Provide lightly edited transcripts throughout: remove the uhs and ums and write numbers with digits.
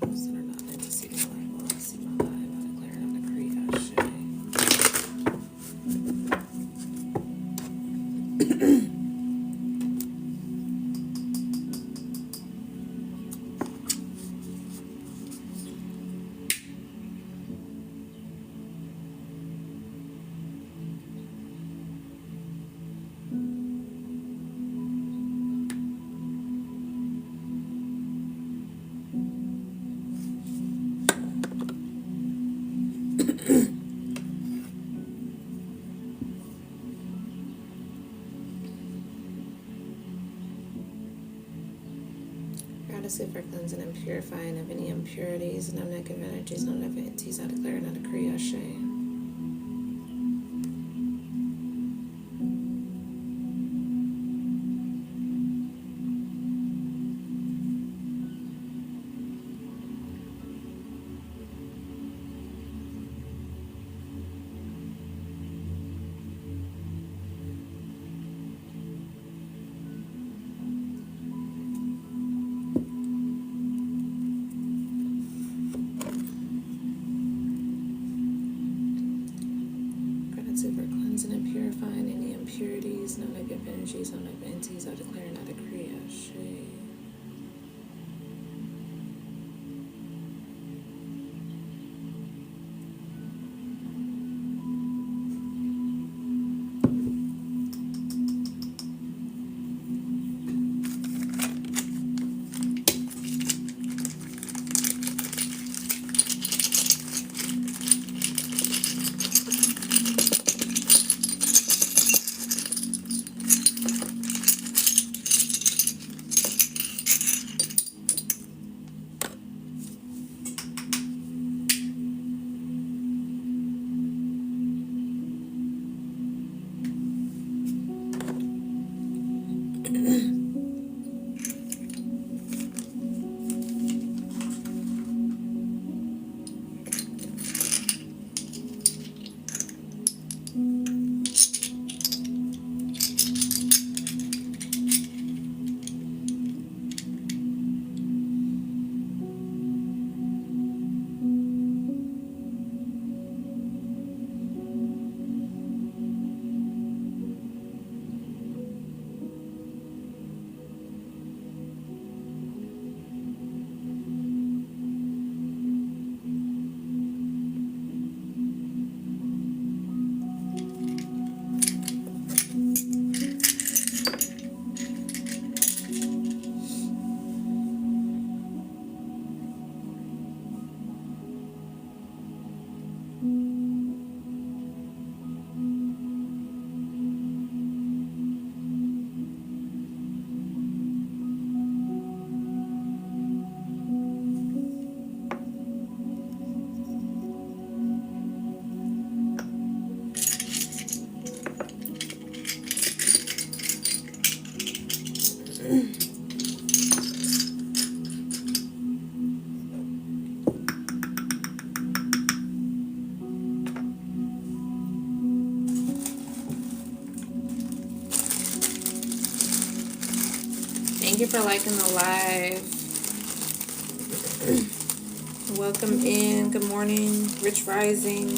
Those that are not meant to see my live will not see my live. I declare and I decree Ashe. Gratitude for cleansing and purifying of any impurities, no negative energies, no negative entities. I declare and I decree Ashe. Gratitude for cleansing and purifying any impurities, no negative energies, no negative entities. I declare and I decree Ashe. Thank you for liking the live. Welcome in. Good morning. Rich Rising.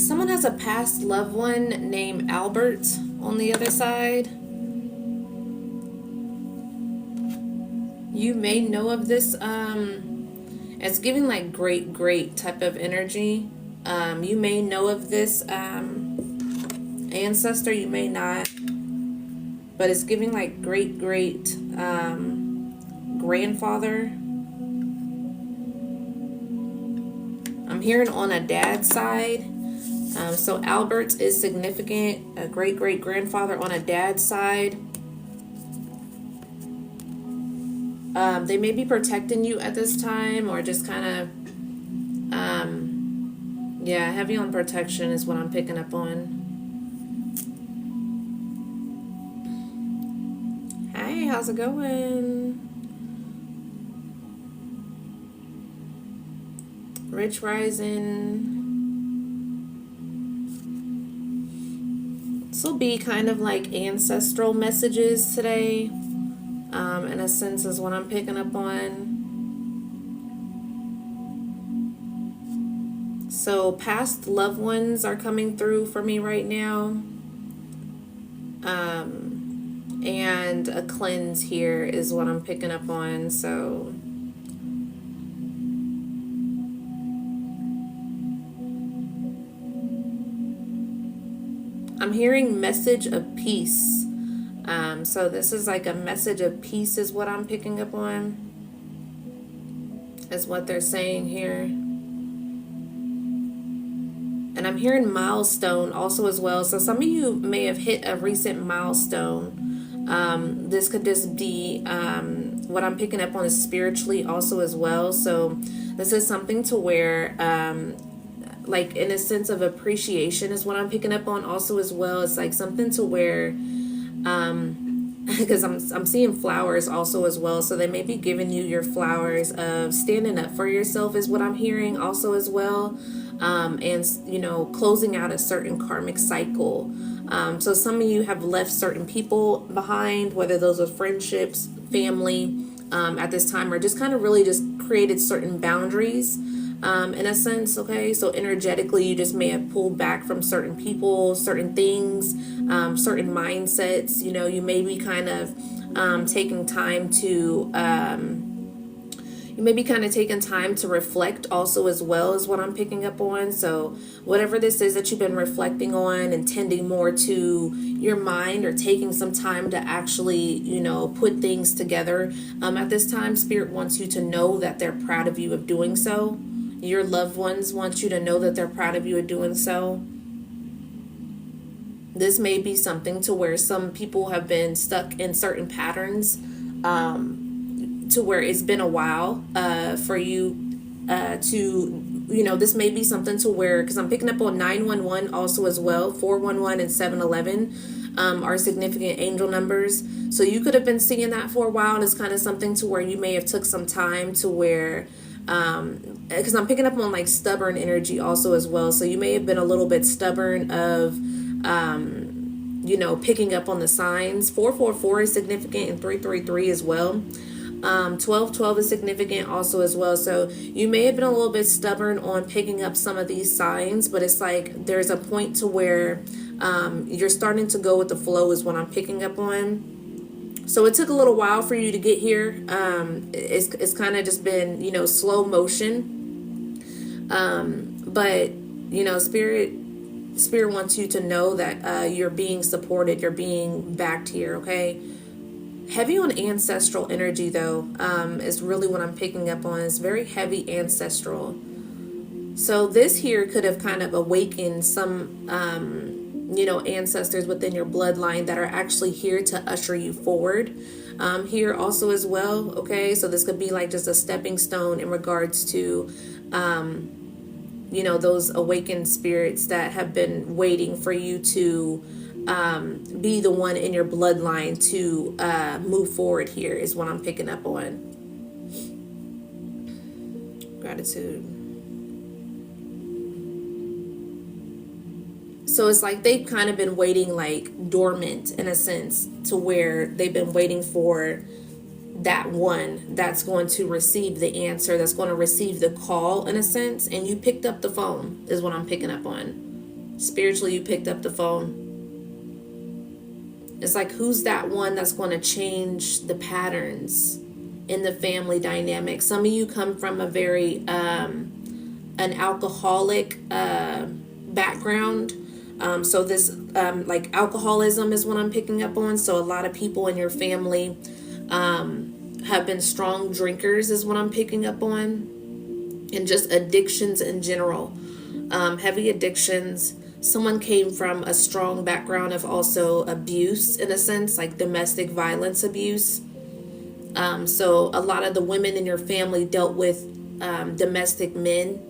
Someone has a past loved one named Albert on the other side. You may know of this. It's giving like great type of energy. You may know of this ancestor. You may not. But it's giving like great grandfather. I'm hearing on a dad's side. So Albert is significant, a great grandfather on a dad's side. They may be protecting you at this time, or just kind of, yeah, heavy on protection is what I'm picking up on. Hey, how's it going? Rich Rising. This will be kind of like ancestral messages today, in a sense, is what I'm picking up on. So past loved ones are coming through for me right now. And a cleanse here is what I'm picking up on. So I'm hearing message of peace. So this is like a message of peace is what I'm picking up on. Is what they're saying here. And I'm hearing milestone also as well. So some of you may have hit a recent milestone. This could just be what I'm picking up on is spiritually also as well. So this is something to where like in a sense of appreciation is what I'm picking up on also as well. It's like something to where because I'm seeing flowers also as well. So they may be giving you your flowers of standing up for yourself is what I'm hearing also as well. And, you know, closing out a certain karmic cycle. So some of you have left certain people behind, whether those are friendships, family, at this time, or just kind of really just created certain boundaries, in a sense. Okay. So energetically, you just may have pulled back from certain people, certain things, certain mindsets. You know, you may be kind of, taking time to, you may be kind of taking time to reflect also as well as what I'm picking up on. So whatever this is that you've been reflecting on and tending more to your mind, or taking some time to actually, you know, put things together. At this time, Spirit wants you to know that they're proud of you of doing so. Your loved ones want you to know that they're proud of you of doing so. This may be something to where some people have been stuck in certain patterns, to where it's been a while for you to, you know, this may be something to where, because I'm picking up on 911 also as well, 411 and 711 are significant angel numbers. So you could have been seeing that for a while, and it's kind of something to where you may have took some time to where, because I'm picking up on like stubborn energy also as well. So you may have been a little bit stubborn of, you know, picking up on the signs. 444 is significant, and 333 as well. 1212 is significant also as well. So you may have been a little bit stubborn on picking up some of these signs, but it's like there's a point to where you're starting to go with the flow is what I'm picking up on. So it took a little while for you to get here. It's kind of just been, you know, slow motion. But, you know, Spirit wants you to know that you're being supported, you're being backed here, okay? Heavy on ancestral energy, though, is really what I'm picking up on. It's very heavy ancestral. So this here could have kind of awakened some, you know, ancestors within your bloodline that are actually here to usher you forward. Here also as well, okay? So this could be like just a stepping stone in regards to, you know, those awakened spirits that have been waiting for you to be the one in your bloodline to move forward here is what I'm picking up on. Gratitude. So it's like they've kind of been waiting like dormant in a sense, to where they've been waiting for that one that's going to receive the answer, that's going to receive the call in a sense, and you picked up the phone is what I'm picking up on. Spiritually, you picked up the phone. It's like, who's that one that's going to change the patterns in the family dynamic? Some of you come from a very an alcoholic background. So this like alcoholism is what I'm picking up on. So a lot of people in your family have been strong drinkers is what I'm picking up on. And just addictions in general. Heavy addictions. Someone came from a strong background of also abuse, in a sense, like domestic violence abuse. So a lot of the women in your family dealt with domestic men.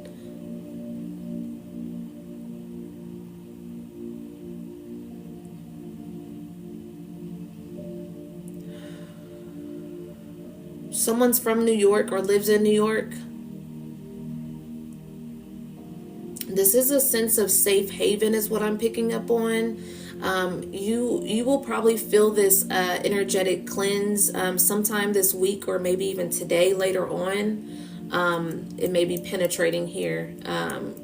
Someone's from New York or lives in New York. This is a sense of safe haven is what I'm picking up on. You will probably feel this energetic cleanse sometime this week, or maybe even today later on. It may be penetrating here,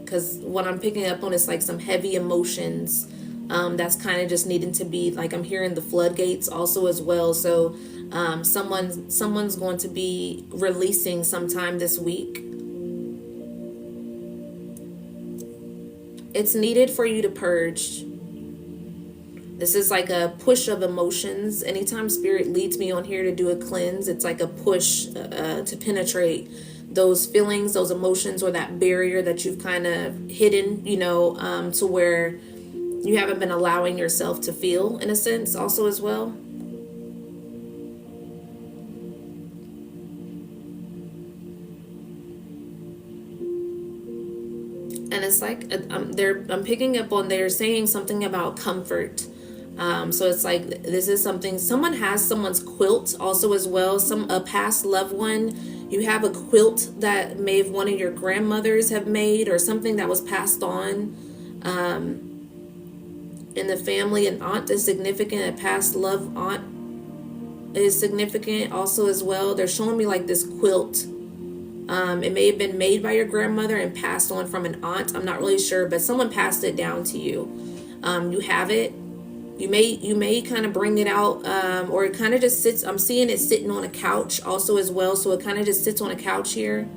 because what I'm picking up on is like some heavy emotions that's kind of just needing to be, like, I'm hearing the floodgates also as well. So someone's going to be releasing sometime this week. It's needed for you to purge. This is like a push of emotions. Anytime Spirit leads me on here to do a cleanse, it's like a push to penetrate those feelings, those emotions, or that barrier that you've kind of hidden, to where you haven't been allowing yourself to feel, in a sense, also as well. And it's like I'm picking up on, they're saying something about comfort. So it's like this is something, someone has someone's quilt also as well. A past loved one, you have a quilt that may have one of your grandmothers have made, or something that was passed on in the family. An aunt is significant. A past love aunt is significant also as well. They're showing me like this quilt. It may have been made by your grandmother and passed on from an aunt. I'm not really sure, but someone passed it down to you. You have it. You may kind of bring it out, or it kind of just sits. I'm seeing it sitting on a couch also as well. So it kind of just sits on a couch here.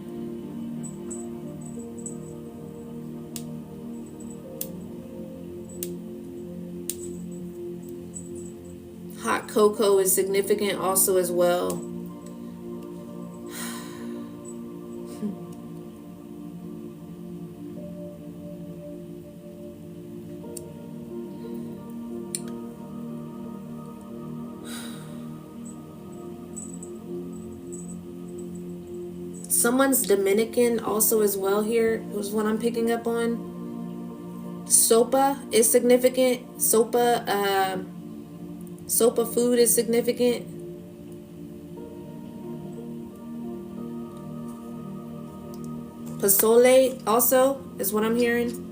Hot cocoa is significant also as well. Someone's Dominican also as well here was what I'm picking up on. Sopa is significant. Sopa food is significant. Pozole also is what I'm hearing.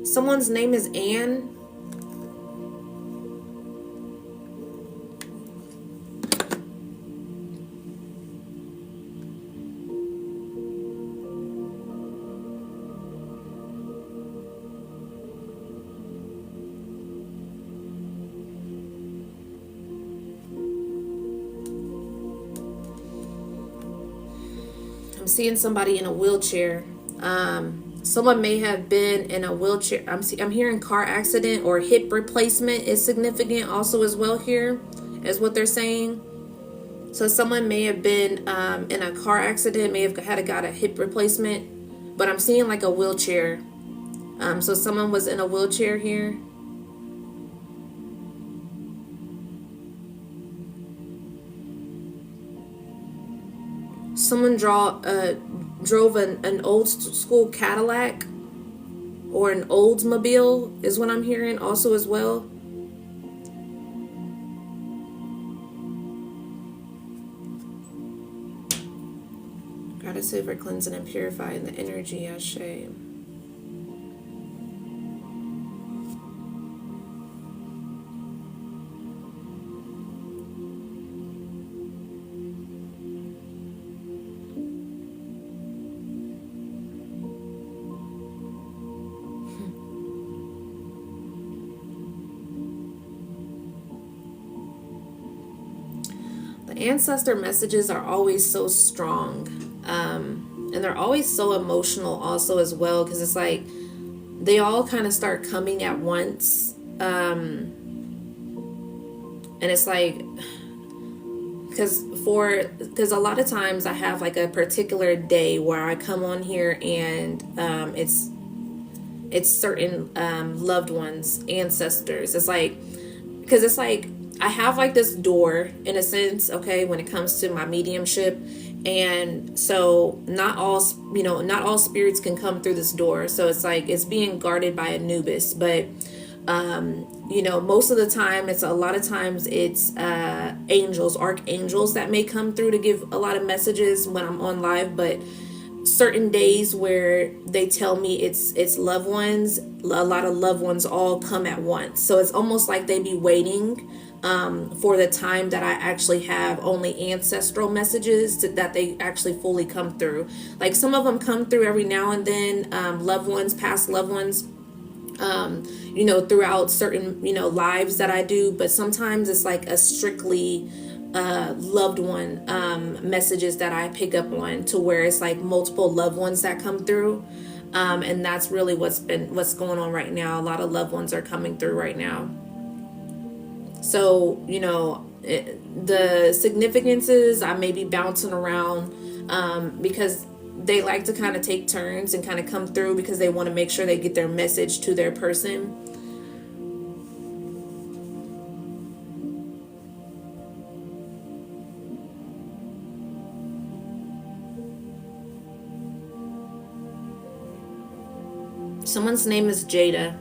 Someone's name is Anne. Seeing somebody in a wheelchair. Someone may have been in a wheelchair. I'm hearing car accident or hip replacement is significant also as well here, is what they're saying. So someone may have been in a car accident, may have got a hip replacement, but I'm seeing like a wheelchair. So someone was in a wheelchair here. Someone drove an old school Cadillac or an Oldsmobile is what I'm hearing also as well. Gratitude for cleansing and purifying the energy, Ashe. ancestor messages are always so strong. And they're always so emotional also as well, because it's like they all kind of start coming at once. And it's like, because a lot of times I have like a particular day where I come on here, and it's certain loved ones, ancestors. It's like, because it's like I have like this door in a sense, okay, when it comes to my mediumship. And so not all spirits can come through this door, so it's like it's being guarded by Anubis. But most of the time, it's a lot of times it's angels, archangels that may come through to give a lot of messages when I'm on live. But certain days where they tell me it's loved ones, a lot of loved ones all come at once. So it's almost like they be waiting for the time that I actually have only ancestral messages that they actually fully come through. Like some of them come through every now and then, loved ones, past loved ones, throughout certain, lives that I do. But sometimes it's like a strictly loved one messages that I pick up on, to where it's like multiple loved ones that come through. And that's really what's going on right now. A lot of loved ones are coming through right now. So, the significances, I may be bouncing around because they like to kind of take turns and kind of come through, because they want to make sure they get their message to their person. Someone's name is Jada.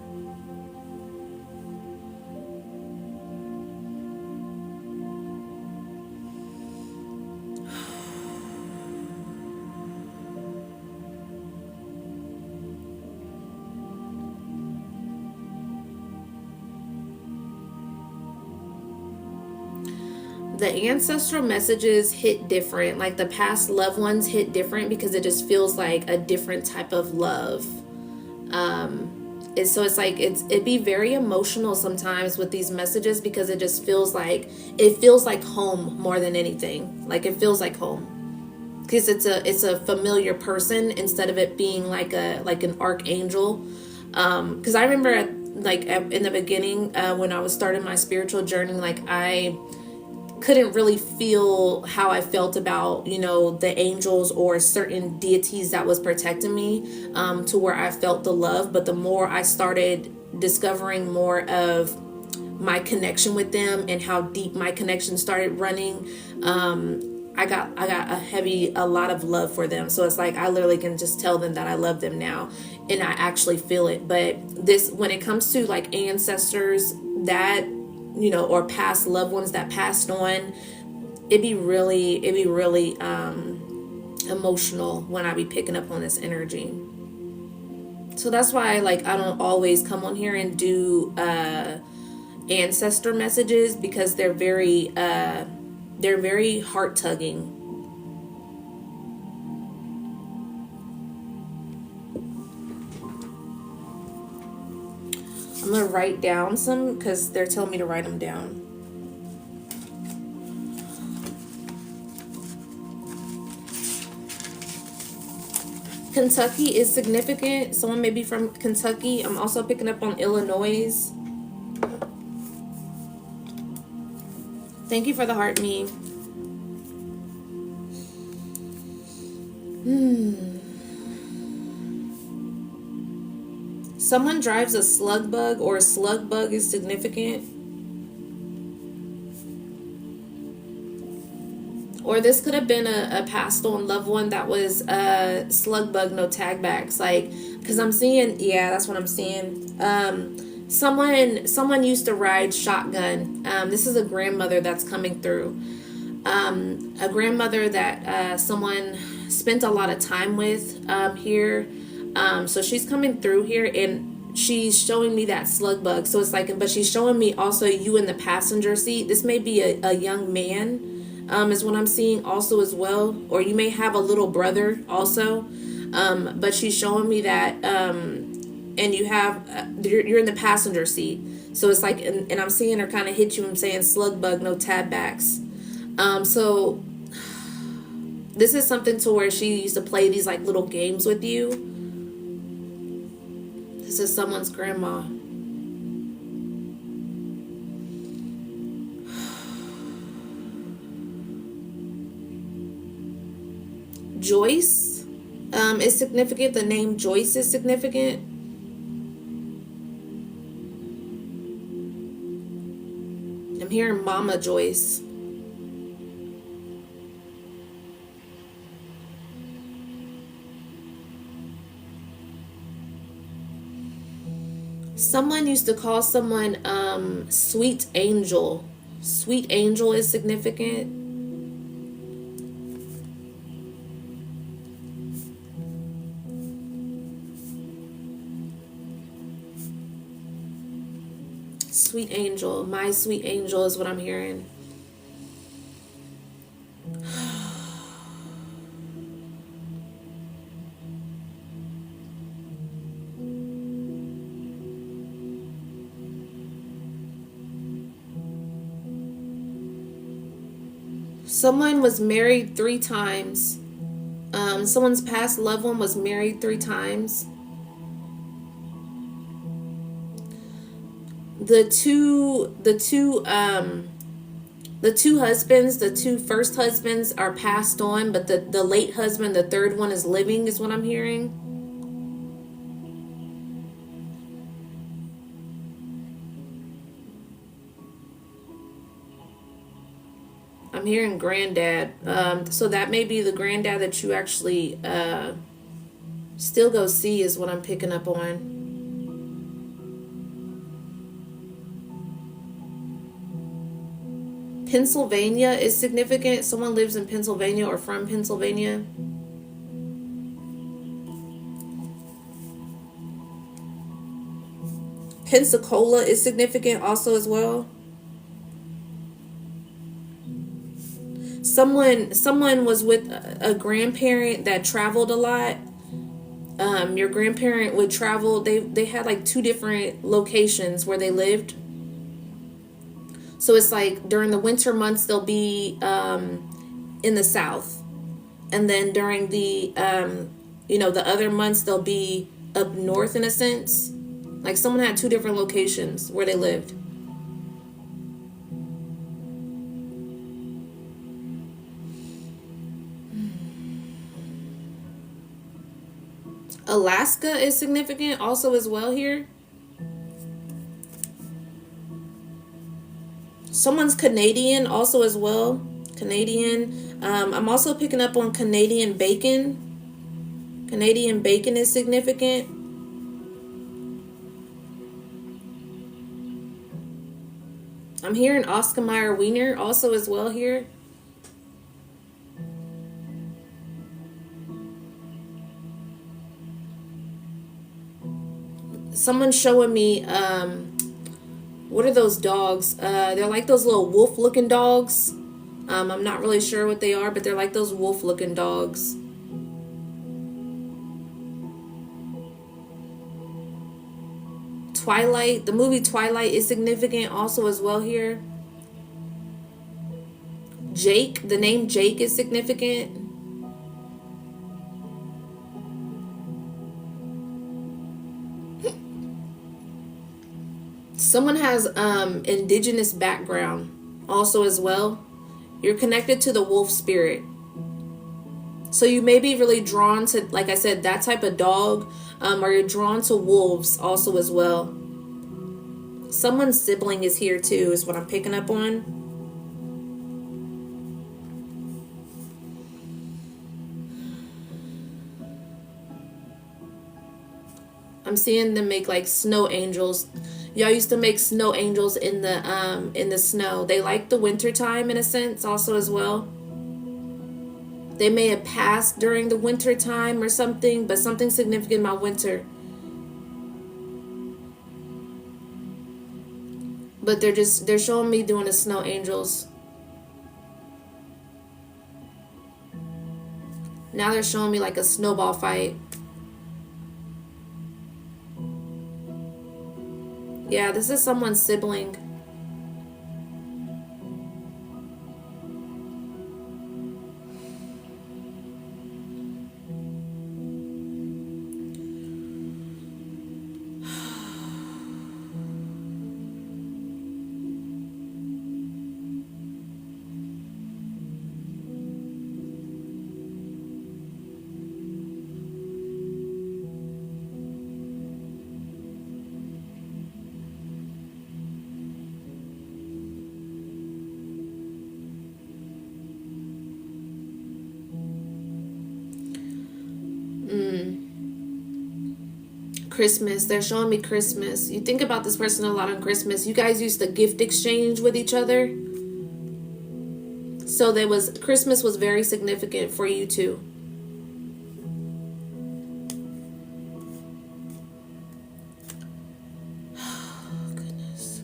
The ancestral messages hit different. Like the past loved ones hit different, because it just feels like a different type of love. So it's like it'd be very emotional sometimes with these messages, because it just feels like home more than anything. Like it feels like home, because it's a familiar person instead of it being like an archangel. Because I remember in the beginning, when I was starting my spiritual journey, like I couldn't really feel how I felt about, the angels or certain deities that was protecting me, to where I felt the love. But the more I started discovering more of my connection with them and how deep my connection started running, I got a lot of love for them. So it's like I literally can just tell them that I love them now, and I actually feel it. But when it comes to like ancestors that, or past loved ones that passed on, it'd be really emotional when I be picking up on this energy. So that's why I don't always come on here and do ancestor messages, because they're very heart tugging. I'm gonna write down some, because they're telling me to write them down. Kentucky is significant. Someone may be from Kentucky. I'm also picking up on Illinois. Thank you for the heart, me. Someone drives a slug bug, or a slug bug is significant. Or this could have been a passed on loved one that was slug bug, no tag backs. Like, because I'm seeing, yeah, that's what I'm seeing. Someone used to ride shotgun. This is a grandmother that's coming through. A grandmother that someone spent a lot of time with here. So she's coming through here, and she's showing me that slug bug. So it's like, but she's showing me also you in the passenger seat. This may be a young man, is what I'm seeing also as well. Or you may have a little brother also. But she's showing me that, and you have, you're in the passenger seat. So it's like, and I'm seeing her kind of hit you. I'm saying slug bug, no tab backs. So this is something to where she used to play these like little games with you. This is someone's grandma. Joyce is significant. The name Joyce is significant. I'm hearing Mama Joyce. Someone used to call someone Sweet Angel. Sweet Angel is significant. Sweet Angel. My sweet angel is what I'm hearing. Someone was married 3 times. Someone's past loved one was married 3 times. The two husbands, the two first husbands are passed on, but the late husband, the third one, is living, is what I'm hearing. I'm hearing granddad. So that may be the granddad that you actually still go see, is what I'm picking up on. Pennsylvania is significant. Someone lives in Pennsylvania or from Pennsylvania. Pensacola is significant also as well. Someone was with a grandparent that traveled a lot. Your grandparent would travel. They had like 2 different locations where they lived. So it's like during the winter months they'll be in the south, and then during the the other months they'll be up north in a sense. Like someone had 2 different locations where they lived. Alaska is significant also as well here. Someone's Canadian also as well. Canadian. I'm also picking up on Canadian bacon. Canadian bacon is significant. I'm hearing Oscar Mayer Wiener also as well here. Someone's showing me what are those dogs? They're like those little wolf looking dogs. I'm not really sure what they are, but they're like those wolf looking dogs. Twilight, the movie Twilight is significant also as well here. Jake, the name Jake is significant. Someone has indigenous background also as well. You're connected to the wolf spirit. So you may be really drawn to, like I said, that type of dog, or you're drawn to wolves also as well. Someone's sibling is here too, is what I'm picking up on. I'm seeing them make like snow angels. Y'all used to make snow angels in the snow. They like the winter time in a sense also as well. They may have passed during the winter time or something, but something significant about winter. But they're showing me doing the snow angels. Now they're showing me like a snowball fight. Yeah, this is someone's sibling. Christmas. They're showing me Christmas. You think about this person a lot on Christmas. You guys used to gift exchange with each other. So there was Christmas was very significant for you too. Oh, goodness.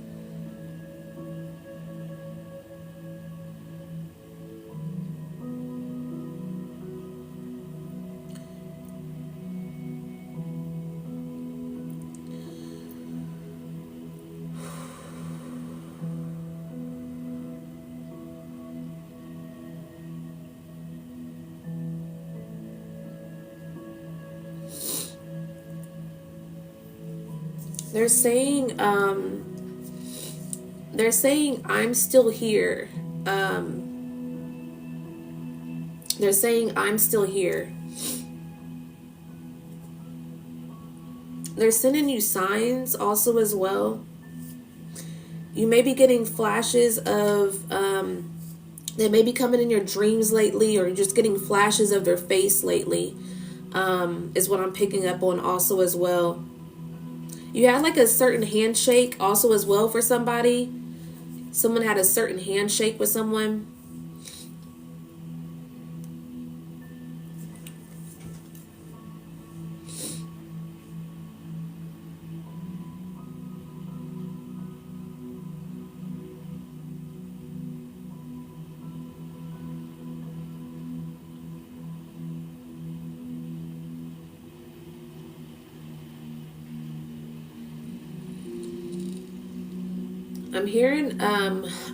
They're saying I'm still here. They're saying I'm still here. They're sending you signs also as well. You may be getting flashes of they may be coming in your dreams lately, or you're just getting flashes of their face lately, is what I'm picking up on also as well. You had like a certain handshake also as well for somebody. Someone had a certain handshake with someone. I'm hearing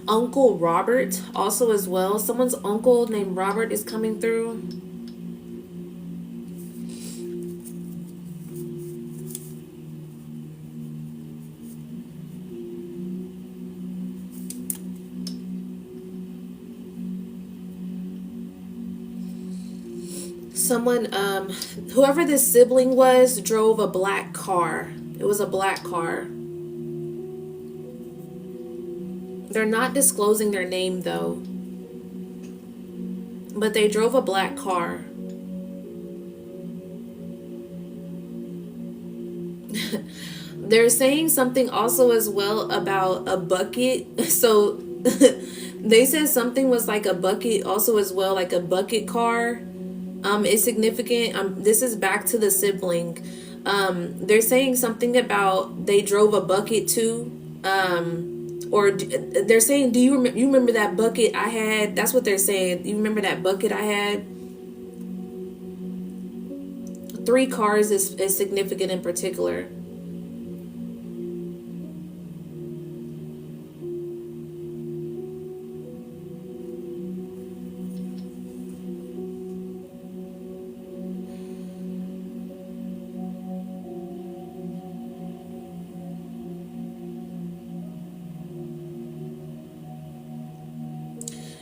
Uncle Robert also as well. Someone's uncle named Robert is coming through. Someone, whoever this sibling was, drove a black car. It was a black car. They're not disclosing their name though. But they drove a black car. They're saying something also as well about a bucket. So they said something was like a bucket also as well, like a bucket car. Is significant. This is back to the sibling. They're saying something about they drove a bucket too. Or they're saying, do you remember that bucket I had? That's what they're saying. You remember that bucket I had? 3 cars is significant in particular.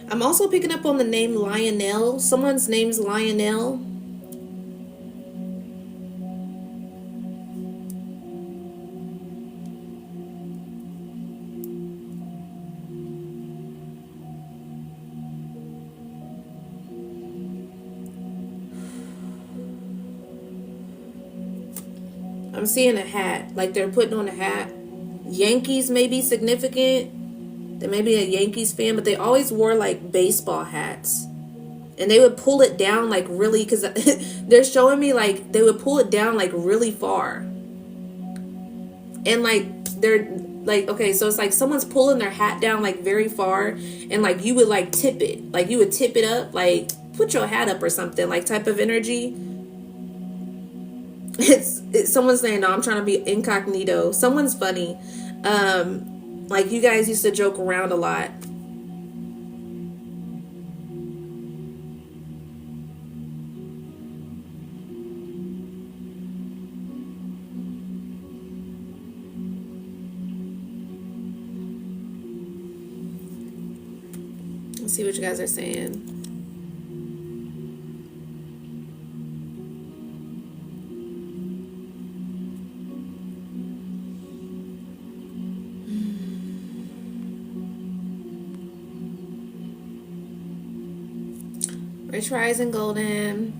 I'm also picking up on the name Lionel. Someone's name's Lionel. I'm seeing a hat. Like they're putting on a hat. Yankees may be significant. They may be a Yankees fan, but they always wore like baseball hats. And they would pull it down like really, because they're showing me like they would pull it down like really far. And like they're like, okay, so it's like someone's pulling their hat down like very far, and like you would like tip it. Like you would tip it up, like put your hat up or something, like type of energy. It's someone's saying, no, I'm trying to be incognito. Someone's funny. Like you guys used to joke around a lot. Let's see what you guys are saying. Rich Rising Golden.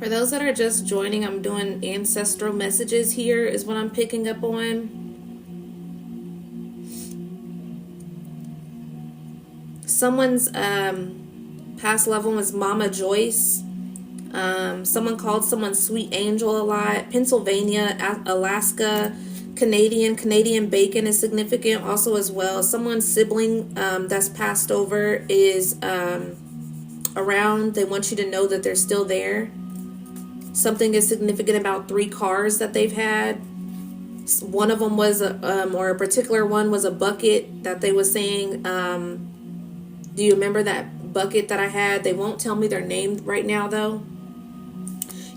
For those that are just joining, I'm doing ancestral messages here, is what I'm picking up on. Someone's past loved one was Mama Joyce. Someone called someone Sweet Angel a lot. Pennsylvania, Alaska, Canadian bacon is significant also as well. Someone's sibling that's passed over is around. They want you to know that they're still there. Something is significant about 3 cars that they've had. One of them was or a particular one was a bucket that they were saying. Do you remember that bucket that I had? They won't tell me their name right now though.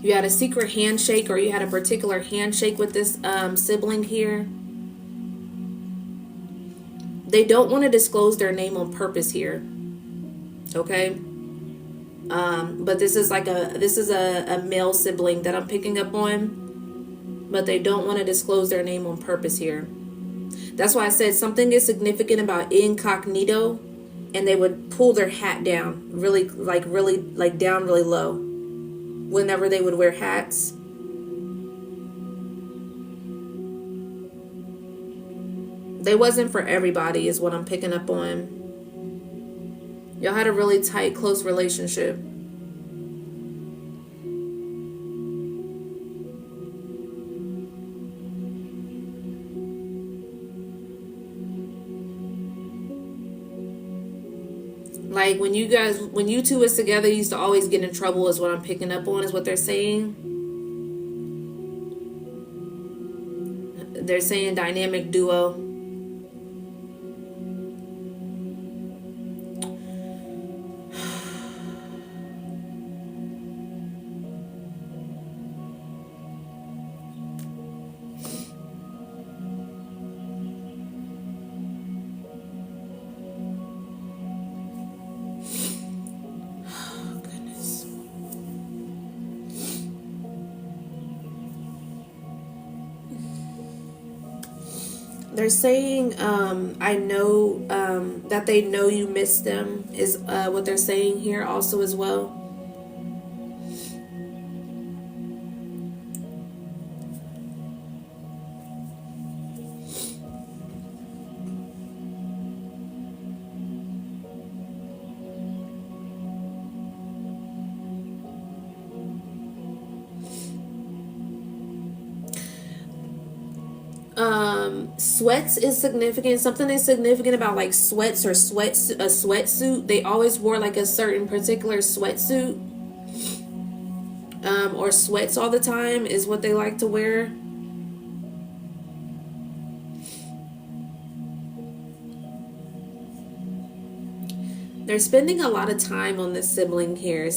You had a secret handshake, or you had a particular handshake with this sibling here. They don't want to disclose their name on purpose here. Okay. But this is a male sibling that I'm picking up on, but they don't want to disclose their name on purpose here. That's why I said something is significant about incognito, and they would pull their hat down really down really low whenever they would wear hats. They wasn't for everybody is what I'm picking up on. Y'all had a really tight, close relationship. Like when you two was together, you used to always get in trouble is what I'm picking up on, is what they're saying. They're saying dynamic duo. They're saying, I know that they know you miss them is what they're saying here also as well. Sweats is significant. Something is significant about like sweats or a sweatsuit. They always wore like a certain particular sweatsuit, or sweats all the time is what they like to wear. They're spending a lot of time on this sibling here.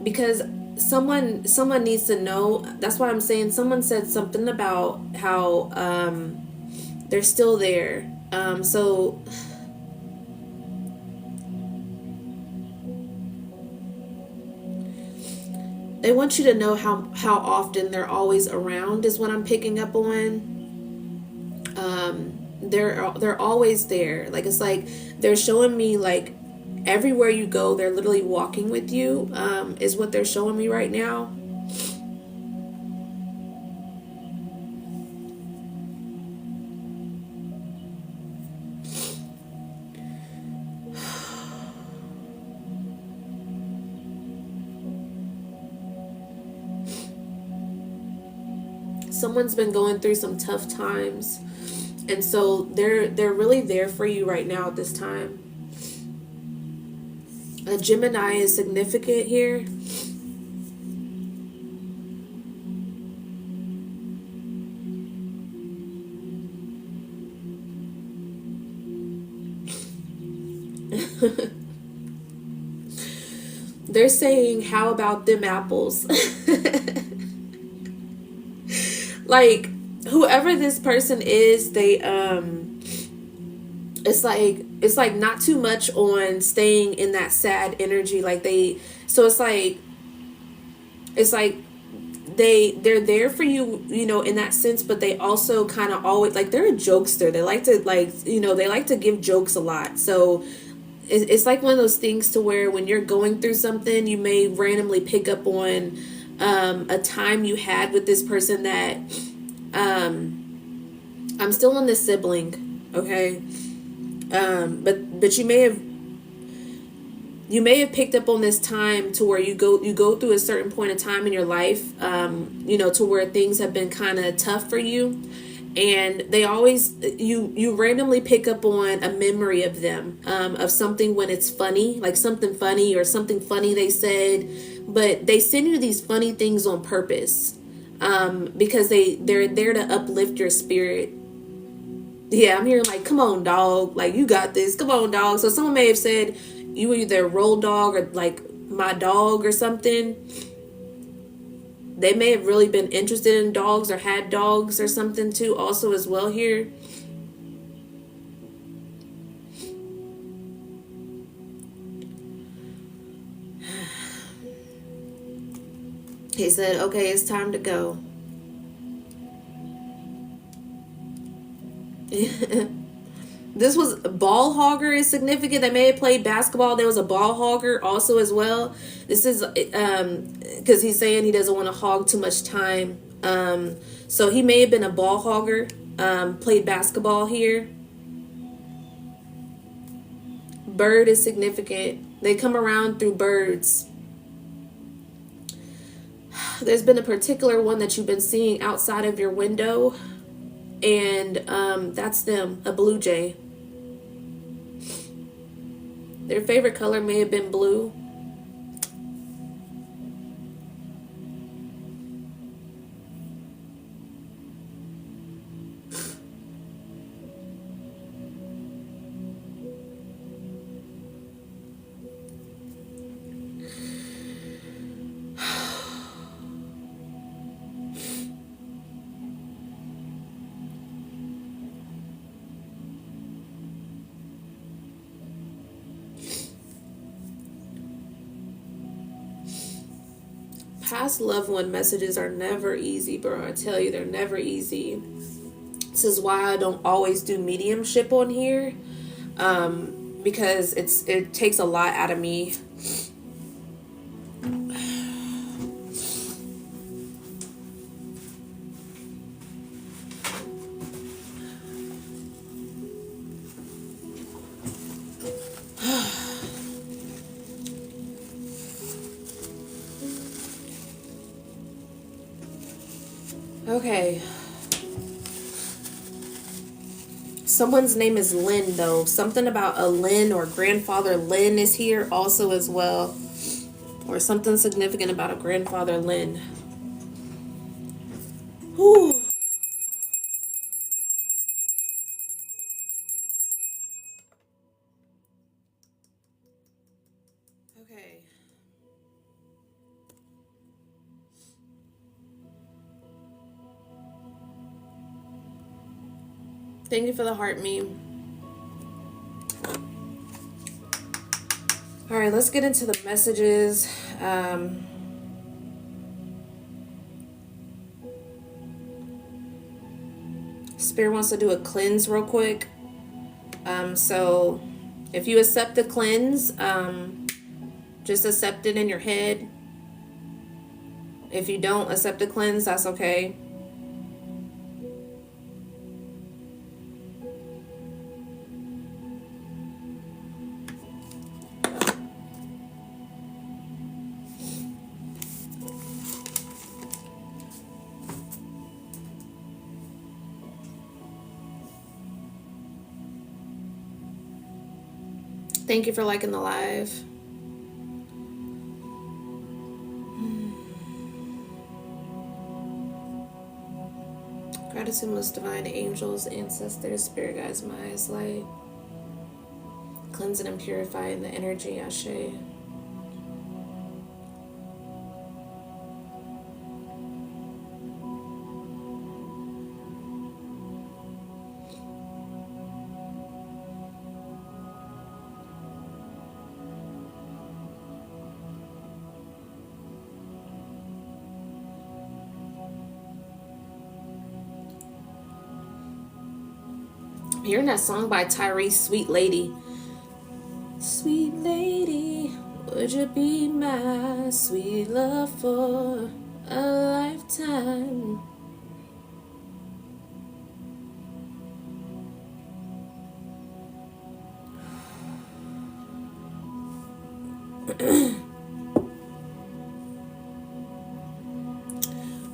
Because someone needs to know. That's why I'm saying someone said something about how they're still there. So they want you to know how often they're always around is what I'm picking up on. They're always there. Like it's like they're showing me like everywhere you go, they're literally walking with you, is what they're showing me right now. Someone's been going through some tough times, and so they're really there for you right now at this time. A Gemini is significant here. They're saying, how about them apples? Like, whoever this person is, they, it's like not too much on staying in that sad energy. So it's like they're there for you, in that sense, but they also kind of always, like, they're a jokester. They like to, they like to give jokes a lot. So it's like one of those things to where when you're going through something, you may randomly pick up on a time you had with this person that I'm still on this sibling, okay? But you may have picked up on this time to where you go through a certain point of time in your life, to where things have been kind of tough for you, and they always you randomly pick up on a memory of them, of something when it's funny, like something funny or something funny they said, but they send you these funny things on purpose, because they're there to uplift your spirit. Yeah, I'm hearing like, come on, dog. Like, you got this. Come on, dog. So someone may have said you were either roll dog or like my dog or something. They may have really been interested in dogs or had dogs or something too, also as well here. He said, okay, it's time to go. This was ball hogger is significant. They may have played basketball. There was a ball hogger also as well. This is because he's saying he doesn't want to hog too much time. So he may have been a ball hogger, played basketball here. Bird is significant. They come around through birds. There's been a particular one that you've been seeing outside of your window, and that's them, a blue jay. Their favorite color may have been blue. Past loved one messages are never easy, bro. I tell you, they're never easy. This is why I don't always do mediumship on here, because it takes a lot out of me. Okay. Someone's name is Lynn, though. Something about a Lynn or grandfather Lynn is here also as well. Or something significant about a grandfather Lynn. Whew. Okay. Thank you for the heart meme. All right, let's get into the messages. Spirit wants to do a cleanse real quick. So if you accept the cleanse, just accept it in your head. If you don't accept the cleanse, that's okay. Thank you for liking the live. Gratitude, most divine angels, ancestors, spirit guides, my eyes light. Cleansing and purifying the energy, Ashe. Hearing that song by Tyrese, Sweet Lady. Sweet lady, would you be my sweet love for a lifetime?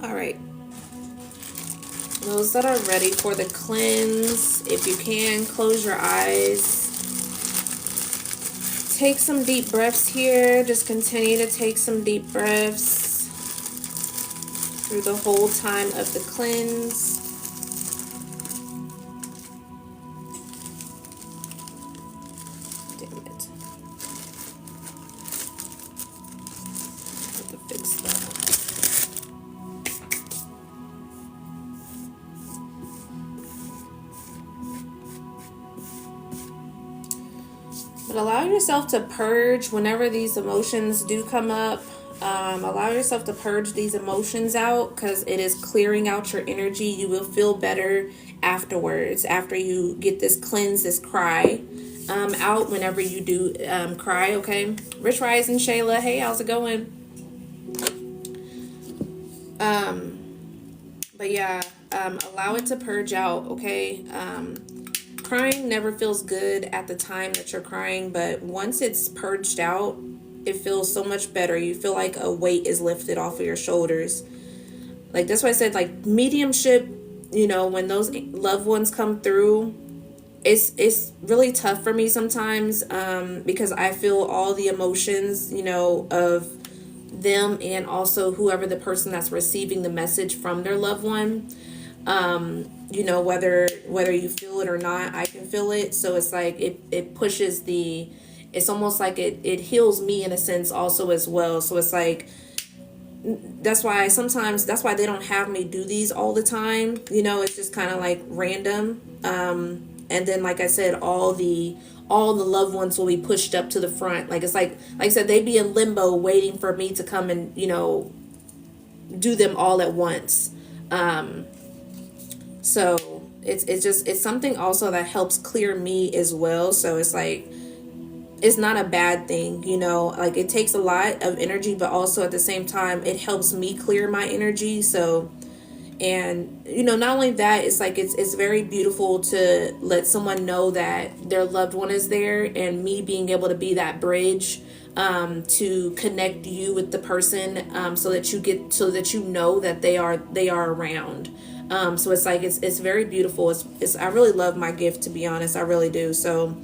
All right. Those that are ready for the cleanse, if you can, close your eyes. Take some deep breaths here. Just continue to take some deep breaths through the whole time of the cleanse. Damn it. I have to fix that. But allow yourself to purge whenever these emotions do come up. Allow yourself to purge these emotions out because it is clearing out your energy. You will feel better afterwards after you get this cleanse, this cry out whenever you do cry, okay? Rich Rising Shayla, hey, how's it going? But yeah, allow it to purge out, okay? Crying never feels good at the time that you're crying, but once it's purged out, it feels so much better. You feel like a weight is lifted off of your shoulders. Like, that's why I said, like, mediumship, you know, when those loved ones come through, it's really tough for me sometimes because I feel all the emotions, you know, of them and also whoever the person that's receiving the message from their loved one. You know, whether you feel it or not, I can feel it. So it's like it pushes it's almost like it heals me in a sense also as well. So it's like that's why they don't have me do these all the time. You know, it's just kind of like random. And then, like I said, all the loved ones will be pushed up to the front. Like, it's like I said, they'd be in limbo waiting for me to come and, you know, do them all at once. So it's something also that helps clear me as well. So it's like, it's not a bad thing, you know, like it takes a lot of energy, but also at the same time, it helps me clear my energy. So, and you know, not only that, it's like, it's very beautiful to let someone know that their loved one is there, and me being able to be that bridge, to connect you with the person, so that you know that they are around. So it's like, it's very beautiful. It's I really love my gift, to be honest. I really do. So,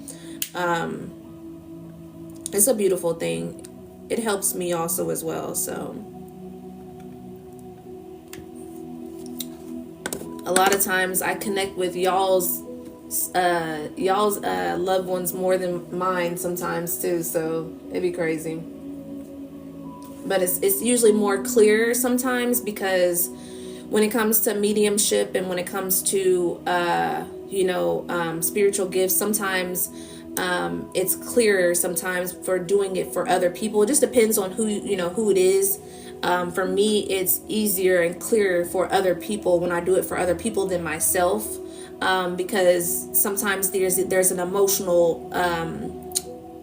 it's a beautiful thing. It helps me also as well. So a lot of times I connect with y'all's loved ones more than mine sometimes too. So it'd be crazy. But it's usually more clear sometimes, because when it comes to mediumship and when it comes to spiritual gifts, sometimes it's clearer sometimes for doing it for other people. It just depends on who it is. For me, it's easier and clearer for other people when I do it for other people than myself, because sometimes there's an emotional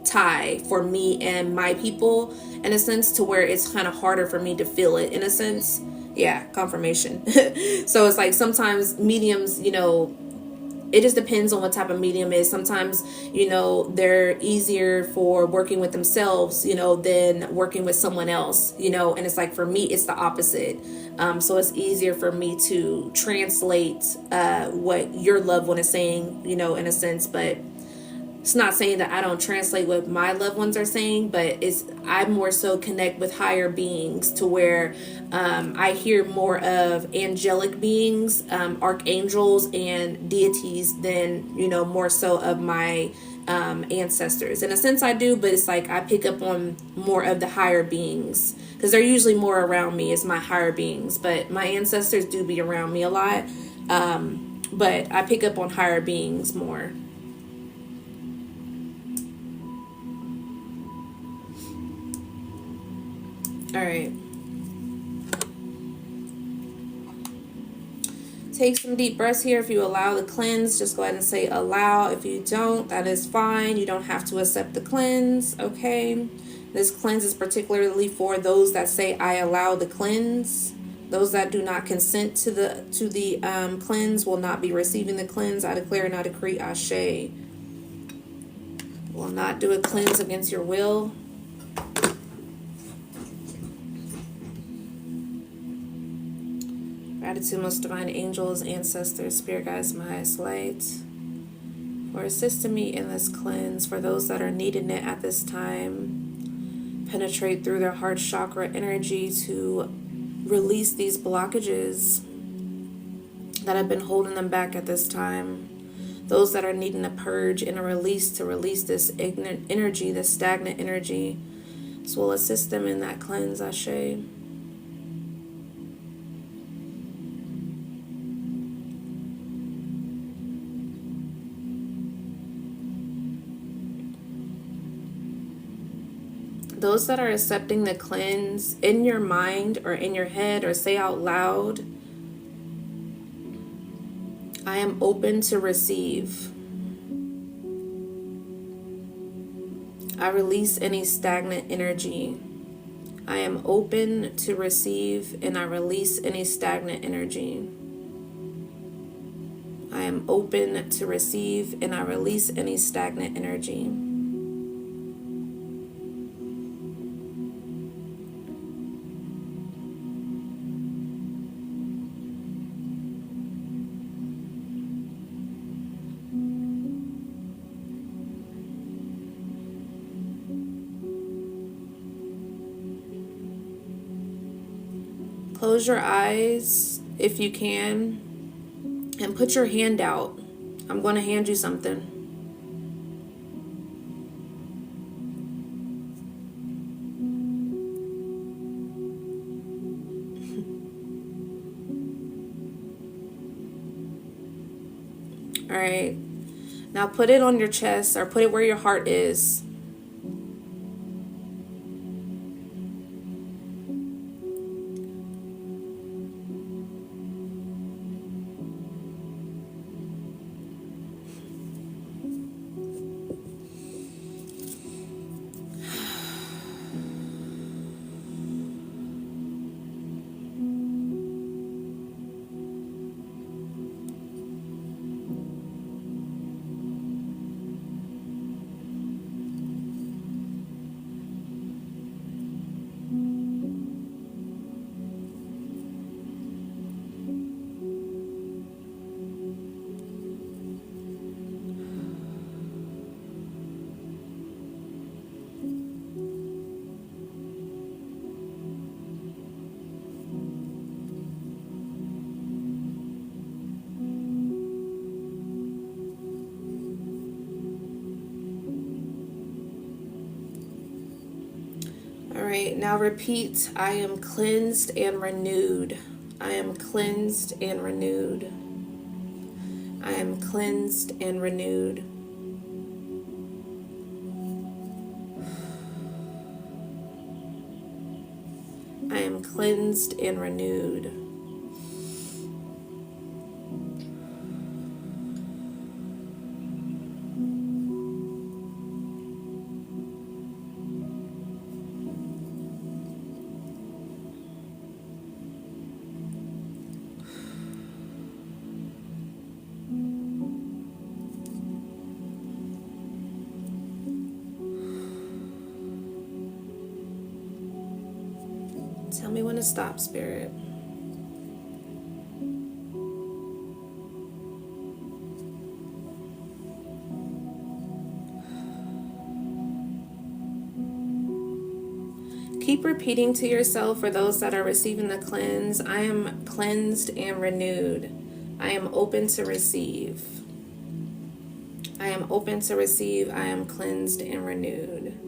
tie for me and my people, in a sense, to where it's kind of harder for me to feel it, in a sense. Yeah, confirmation. So it's like sometimes mediums, you know, it just depends on what type of medium is. Sometimes, you know, they're easier for working with themselves, you know, than working with someone else, you know, and it's like, for me, it's the opposite. So it's easier for me to translate what your loved one is saying, you know, in a sense. But it's not saying that I don't translate what my loved ones are saying, but I more so connect with higher beings, to where I hear more of angelic beings, archangels and deities than, you know, more so of my ancestors. In a sense I do, but it's like I pick up on more of the higher beings, because they're usually more around me as my higher beings, but my ancestors do be around me a lot. But I pick up on higher beings more. All right. Take some deep breaths here. If you allow the cleanse, just go ahead and say allow. If you don't, that is fine. You don't have to accept the cleanse, okay? This cleanse is particularly for those that say I allow the cleanse. Those that do not consent to the cleanse will not be receiving the cleanse. I declare and I decree Ashe. Will not do a cleanse against your will. Gratitude, most divine angels, ancestors, spirit guides, my highest light, for assisting me in this cleanse. For those that are needing it at this time, penetrate through their heart chakra energy to release these blockages that have been holding them back at this time. Those that are needing a purge and a release to release this ignorant energy, this stagnant energy. This will assist them in that cleanse, Ashe. Those that are accepting the cleanse in your mind or in your head, or say out loud, I am open to receive. I release any stagnant energy. I am open to receive and I release any stagnant energy. I am open to receive and I release any stagnant energy. Close your eyes if you can and put your hand out. I'm going to hand you something. All right. Now put it on your chest or put it where your heart is. All right, now repeat, I am cleansed and renewed. I am cleansed and renewed. I am cleansed and renewed. I am cleansed and renewed. Tell me when to stop, Spirit. Keep repeating to yourself, for those that are receiving the cleanse, I am cleansed and renewed. I am open to receive. I am open to receive. I am cleansed and renewed.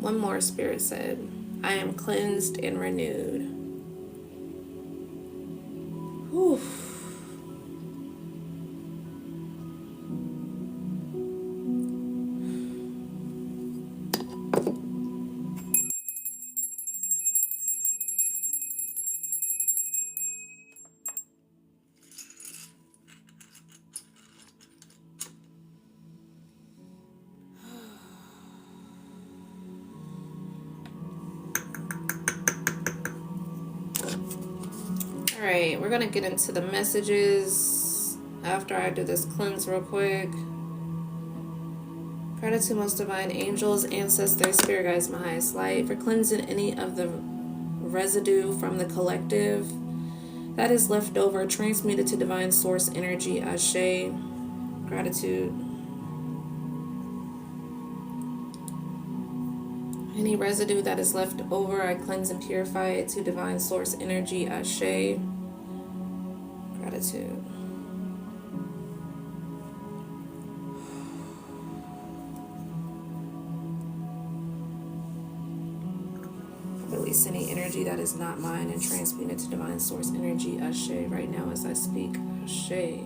One more, Spirit said. I am cleansed and renewed. Whew. Alright, we're going to get into the messages after I do this cleanse real quick. Gratitude, most divine angels, ancestors, spirit guides, my highest light, for cleansing any of the residue from the collective that is left over, transmuted to divine source energy, Ashe. Gratitude. Any residue that is left over, I cleanse and purify it to divine source energy, Ashe. Gratitude. Release any energy that is not mine and transmute it to divine source energy, Ashe, right now as I speak, Ashe.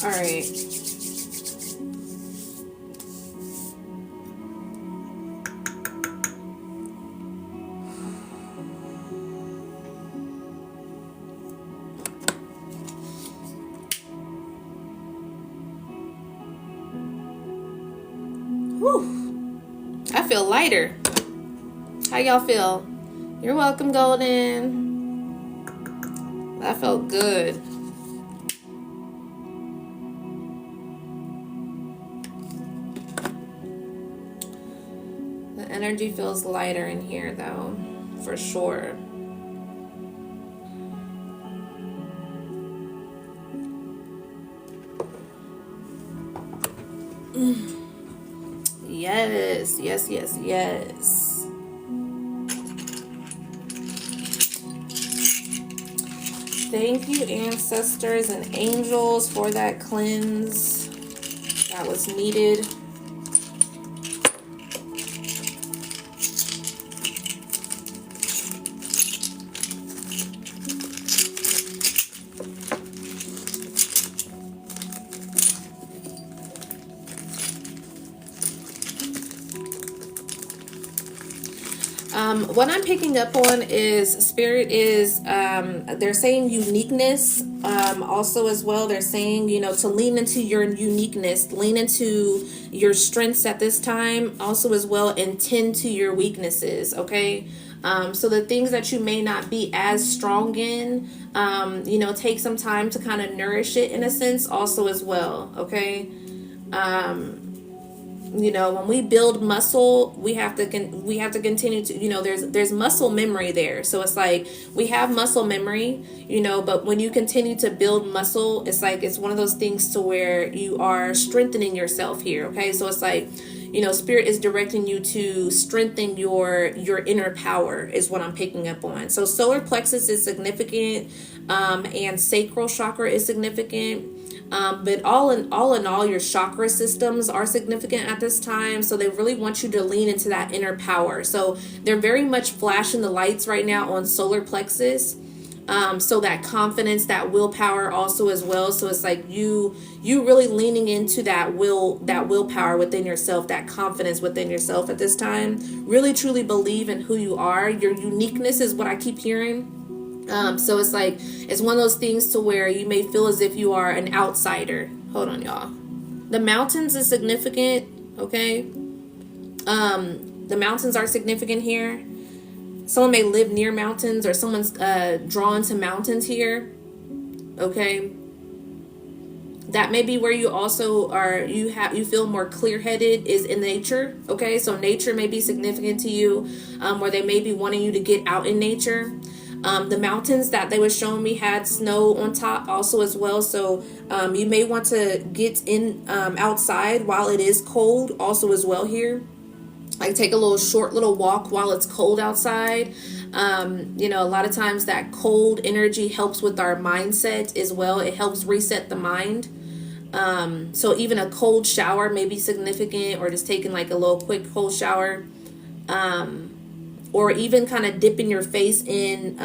All right. Whew. I feel lighter. How y'all feel? You're welcome, Golden. That felt good. Energy feels lighter in here though, for sure. Yes, yes, yes, yes. Thank you, ancestors and angels, for that cleanse that was needed. What I'm picking up on is Spirit is, they're saying uniqueness, also as well. They're saying, to lean into your uniqueness, lean into your strengths at this time, also as well, and tend to your weaknesses, okay? So the things that you may not be as strong in, take some time to kind of nourish it in a sense also as well, okay? When we build muscle, we have to continue to, there's muscle memory there. So it's like we have muscle memory, but when you continue to build muscle, it's like it's one of those things to where you are strengthening yourself here. Okay, so it's like, Spirit is directing you to strengthen your inner power is what I'm picking up on. So solar plexus is significant, and sacral chakra is significant. But all in all, your chakra systems are significant at this time. So they really want you to lean into that inner power. So they're very much flashing the lights right now on solar plexus. So that confidence, that willpower also as well. So it's like you really leaning into that willpower within yourself, that confidence within yourself at this time. Really truly believe in who you are. Your uniqueness is what I keep hearing. So it's like, it's one of those things to where you may feel as if you are an outsider. Hold on, y'all. The mountains is significant, okay? The mountains are significant here. Someone may live near mountains, or someone's drawn to mountains here, okay? That may be where you also are, you feel more clear-headed is in nature, okay? So nature may be significant to you, where they may be wanting you to get out in nature. The mountains that they were showing me had snow on top also as well. So you may want to get in outside while it is cold also as well here. Like take a little short little walk while it's cold outside. A lot of times that cold energy helps with our mindset as well. It helps reset the mind. So even a cold shower may be significant, or just taking like a little quick cold shower, or even kind of dipping your face in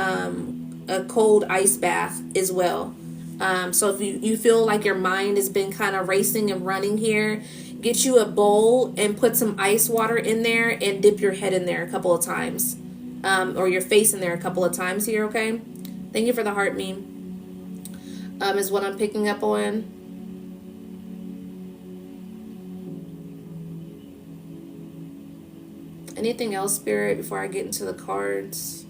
a cold ice bath as well. So if you feel like your mind has been kind of racing and running here, get you a bowl and put some ice water in there and dip your head in there a couple of times, or your face in there a couple of times here, okay? Thank you for the heart meme, is what I'm picking up on. Anything else, Spirit, before I get into the cards?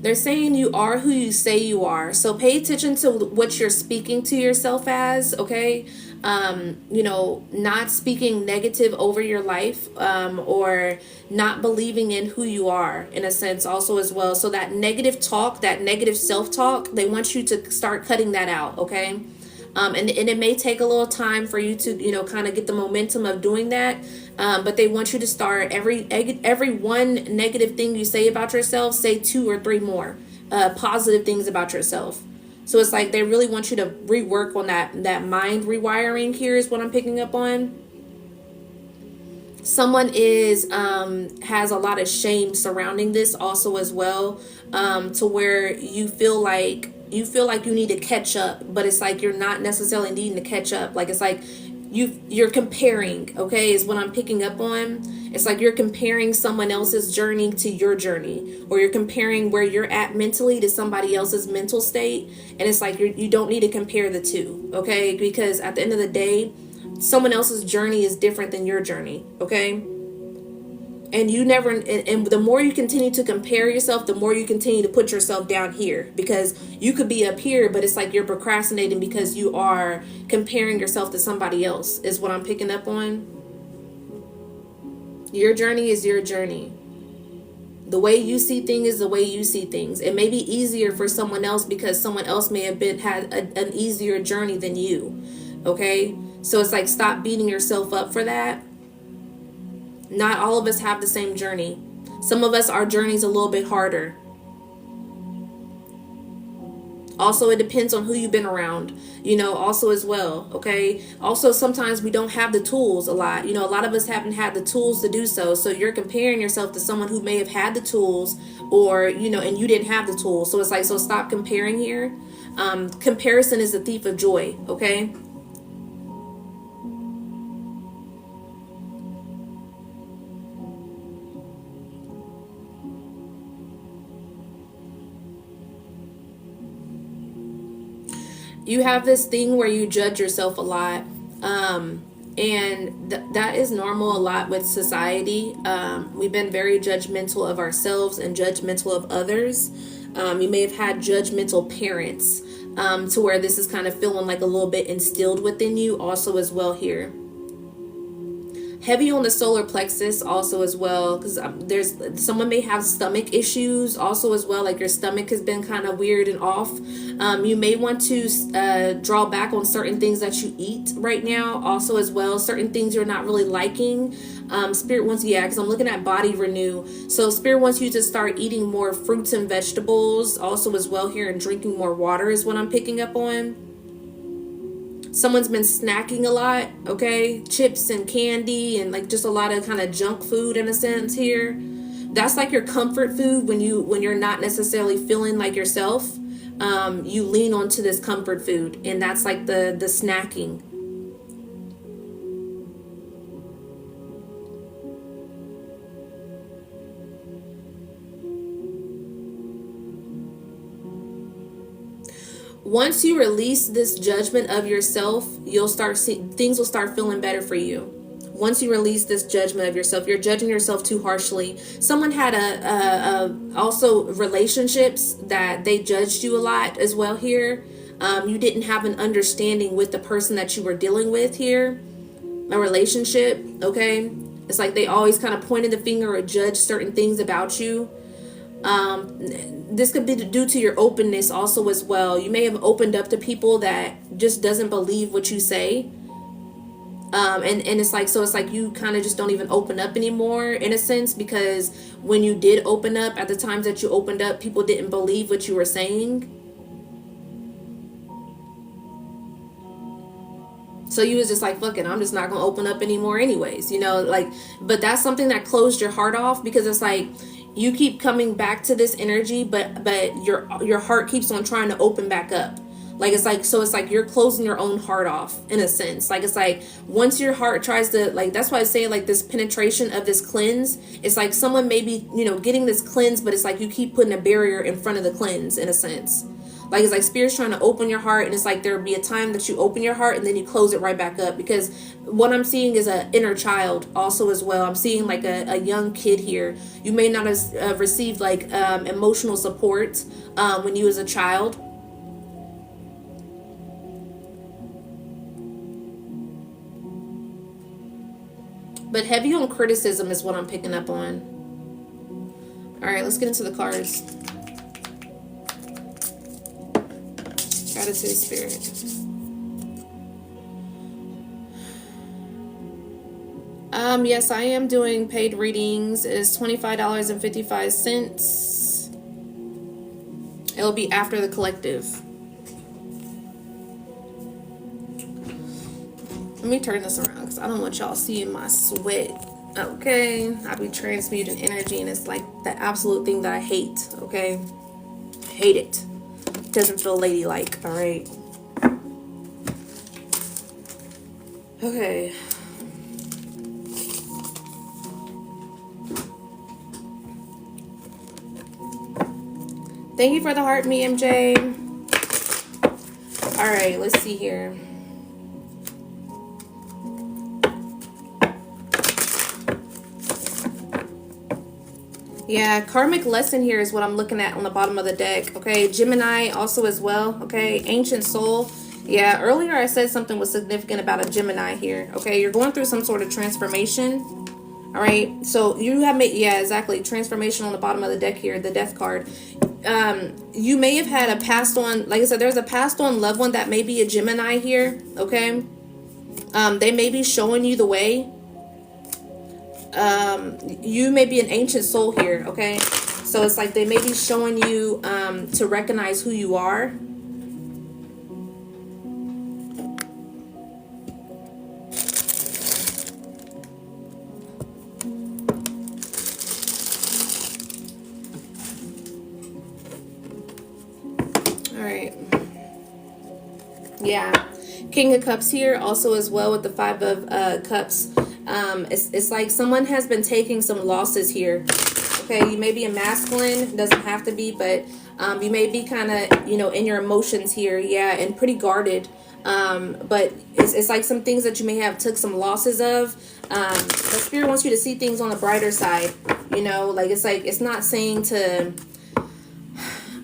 They're saying you are who you say you are. So pay attention to what you're speaking to yourself as, okay? Not speaking negative over your life, or not believing in who you are in a sense also as well. So that negative talk, that negative self-talk, they want you to start cutting that out, okay? And it may take a little time for you to, kind of get the momentum of doing that. But they want you to start every one negative thing you say about yourself, say 2 or 3 more positive things about yourself. So it's like they really want you to rework on that mind rewiring here is what I'm picking up on. Someone has a lot of shame surrounding this also as well, to where you feel like you need to catch up, but it's like you're not necessarily needing to catch up. Like it's like you're comparing, okay, is what I'm picking up on. It's like you're comparing someone else's journey to your journey, or you're comparing where you're at mentally to somebody else's mental state, and it's like you don't need to compare the two, okay? Because at the end of the day, someone else's journey is different than your journey, okay? And and the more you continue to compare yourself, the more you continue to put yourself down here, because you could be up here, but it's like you're procrastinating because you are comparing yourself to somebody else is what I'm picking up on. Your journey is your journey. The way you see things is the way you see things. It may be easier for someone else because someone else may have had an easier journey than you, okay? So it's like, stop beating yourself up for that. Not all of us have the same journey. Some of us, our journey's a little bit harder. Also, it depends on who you've been around, also as well, okay? Also, sometimes we don't have the tools a lot. A lot of us haven't had the tools to do so. So you're comparing yourself to someone who may have had the tools, or, and you didn't have the tools. So it's like, so stop comparing here. Comparison is the thief of joy, okay? You have this thing where you judge yourself a lot, and that is normal a lot with society. We've been very judgmental of ourselves and judgmental of others. You may have had judgmental parents, to where this is kind of feeling like a little bit instilled within you also as well here. Heavy on the solar plexus also as well, because someone may have stomach issues also as well, like your stomach has been kind of weird and off. You may want to draw back on certain things that you eat right now also as well, certain things you're not really liking. Spirit wants, because I'm looking at body renew, so Spirit wants you to start eating more fruits and vegetables also as well here, and drinking more water is what I'm picking up on. Someone's been snacking a lot, okay? Chips and candy and like just a lot of kind of junk food in a sense here. That's like your comfort food when you're not necessarily feeling like yourself. You lean onto this comfort food, and that's like the snacking. Once you release this judgment of yourself, you'll start seeing things will start feeling better for you. Once you release this judgment of yourself, you're judging yourself too harshly. Someone had also relationships that they judged you a lot as well here. You didn't have an understanding with the person that you were dealing with here. A relationship, okay? It's like they always kind of pointed the finger or judged certain things about you. this could be due to your openness also as well. You may have opened up to people that just doesn't believe what you say. And it's like, so it's like you kind of just don't even open up anymore in a sense, because when you did open up, at the times that you opened up, people didn't believe what you were saying. So you was just like, fuck it, I'm just not gonna open up anymore anyways, you know, like, but that's something that closed your heart off, because it's like you keep coming back to this energy, but your heart keeps on trying to open back up. Like, it's like, so it's like you're closing your own heart off in a sense. Like, it's like once your heart tries to, like, that's why I say, like, this penetration of this cleanse, it's like someone may be, you know, getting this cleanse, but it's like you keep putting a barrier in front of the cleanse in a sense. Like, it's like Spirit's trying to open your heart, and it's like there'll be a time that you open your heart and then you close it right back up, because what I'm seeing is an inner child also as well. I'm seeing like a young kid here. You may not have received like emotional support when you was a child. But heavy on criticism is what I'm picking up on. All right, let's get into the cards. Gratitude, Spirit. Yes, I am doing paid readings. It's $25.55. It'll be after the collective. Let me turn this around because I don't want y'all seeing my sweat. Okay, I be transmuting energy, and it's like the absolute thing that I hate. Okay, hate it. Doesn't feel ladylike. All right. Okay. Thank you for the heart, me, MJ. All right, let's see here. Yeah, karmic lesson here is what I'm looking at on the bottom of the deck. Okay, Gemini also as well. Okay, ancient soul. Yeah, earlier I said something was significant about a Gemini here. Okay, you're going through some sort of transformation. All right, so you have made, yeah, exactly, transformation on the bottom of the deck here, the death card. You may have had a passed on, like I said, there's a passed on loved one that may be a Gemini here. Okay, they may be showing you the way. You may be an ancient soul here. Okay, so it's like they may be showing you to recognize who you are. Yeah, King of Cups here also as well with the Five of Cups. It's like someone has been taking some losses here. Okay, you may be a masculine, doesn't have to be, but you may be kind of, you know, in your emotions here. Yeah, and pretty guarded. But it's like some things that you may have took some losses of. But Spirit wants you to see things on the brighter side. You know, like it's not saying to,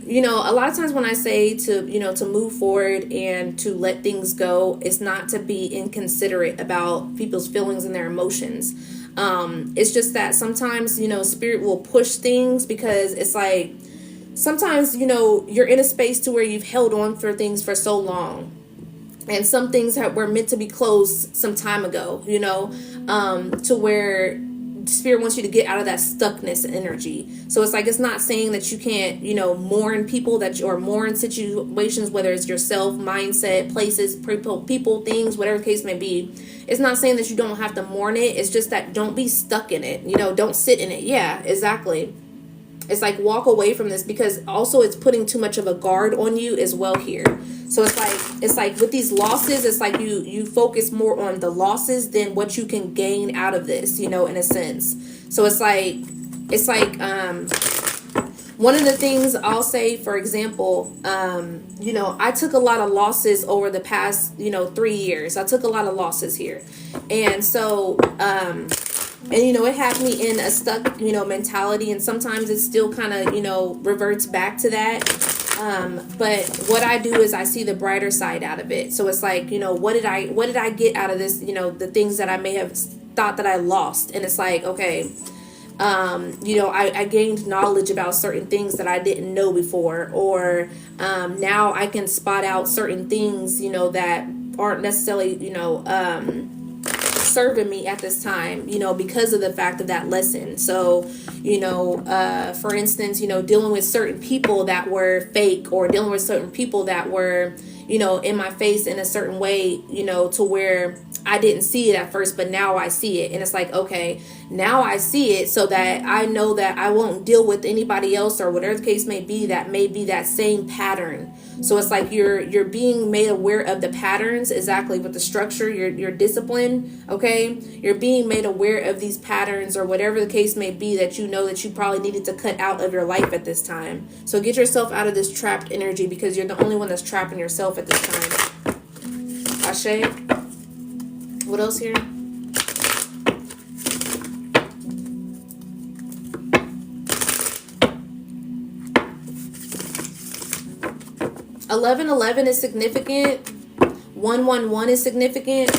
you know, a lot of times when I say to, you know, to move forward and to let things go, it's not to be inconsiderate about people's feelings and their emotions. It's just that sometimes, you know, Spirit will push things because it's like sometimes, you know, you're in a space to where you've held on for things for so long. And some things that were meant to be closed some time ago, you know, to where Spirit wants you to get out of that stuckness energy. So it's like, it's not saying that you can't, you know, mourn people or mourn situations, whether it's yourself, mindset, places, people, things, whatever the case may be. It's not saying that you don't have to mourn it. It's just that don't be stuck in it. You know, don't sit in it. Yeah, exactly. It's like walk away from this, because also it's putting too much of a guard on you as well here. So it's like with these losses, it's like you focus more on the losses than what you can gain out of this, you know, in a sense. So it's like one of the things I'll say, for example, you know, I took a lot of losses over the past, you know, 3 years. I took a lot of losses here. And so, and, you know, it had me in a stuck, you know, mentality. And sometimes it still kind of, you know, reverts back to that. But what I do is I see the brighter side out of it. So it's like, you know, what did I get out of this? You know, the things that I may have thought that I lost. And it's like, okay, I gained knowledge about certain things that I didn't know before, or now I can spot out certain things, that aren't necessarily, serving me at this time, because of the fact of that lesson. So, for instance, dealing with certain people that were fake, or dealing with certain people that were, in my face in a certain way, to where I didn't see it at first, but now I see it. And it's like, okay, now I see it, so that I know that I won't deal with anybody else, or whatever the case may be, that may be that same pattern. So it's like you're being made aware of the patterns, exactly with the structure, your discipline. Okay, you're being made aware of these patterns, or whatever the case may be, that you know that you probably needed to cut out of your life at this time. So get yourself out of this trapped energy, because you're the only one that's trapping yourself at this time. Ashe. What else here? 1111 is significant. 111 is significant.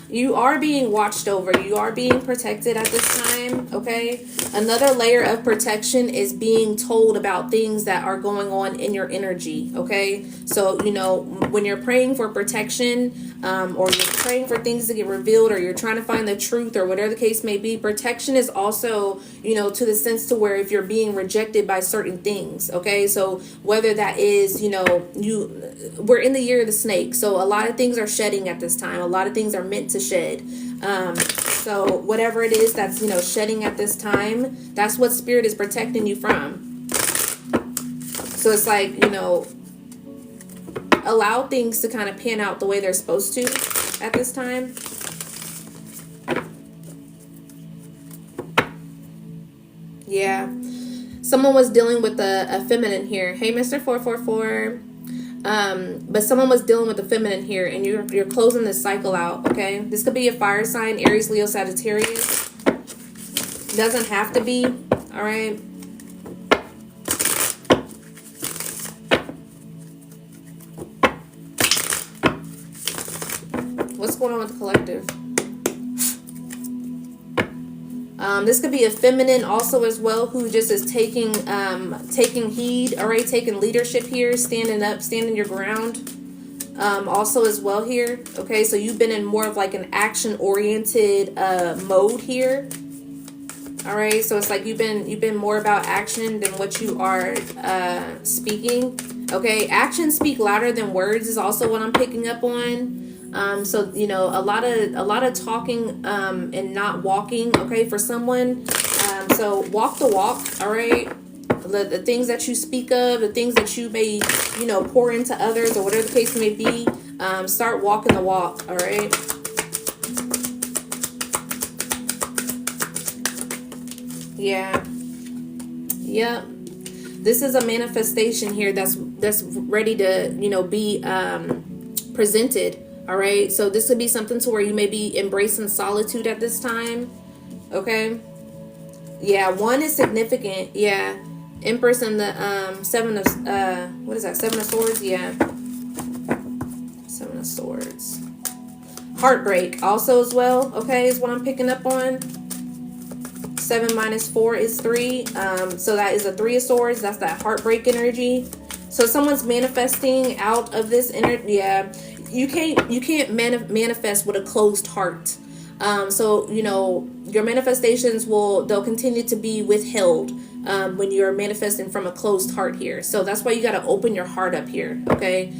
You are being watched over. You are being protected at this time, okay? Another layer of protection is being told about things that are going on in your energy, okay? So, when you're praying for protection, or you're praying for things to get revealed, or you're trying to find the truth, or whatever the case may be, protection is also, to the sense to where if you're being rejected by certain things, okay? So whether that is, we're in the year of the snake, so a lot of things are shedding at this time. A lot of things are meant to shed. So whatever it is that's, shedding at this time, that's what spirit is protecting you from. So it's like, allow things to kind of pan out the way they're supposed to at this time. Yeah. Someone was dealing with a feminine here. Hey, Mr. 444. But someone was dealing with the feminine here, and you're closing this cycle out, okay? This could be a fire sign, Aries, Leo, Sagittarius. Doesn't have to be, all right? What's going on with the collective? This could be a feminine also as well, who just is taking heed, all right, taking leadership here, standing up, standing your ground. Also as well here, okay, so you've been in more of like an action-oriented mode here. All right, so it's like you've been more about action than what you are speaking. Okay, actions speak louder than words is also what I'm picking up on. So a lot of talking and not walking, okay, for someone. So walk the walk, all right. The things that you speak of, the things that you may pour into others, or whatever the case may be, start walking the walk, all right. Yeah. Yep. This is a manifestation here that's ready to be presented. All right, so this could be something to where you may be embracing solitude at this time. Okay. Yeah, 1 is significant. Yeah. Empress and the 7 of what is that? 7 of Swords. Yeah. 7 of Swords. Heartbreak also as well. Okay, is what I'm picking up on. 7 minus 4 is 3. So that is a 3 of Swords. That's that heartbreak energy. So someone's manifesting out of this energy. Yeah. You can't manifest with a closed heart. So your manifestations they'll continue to be withheld when you're manifesting from a closed heart here. So that's why you got to open your heart up here, okay?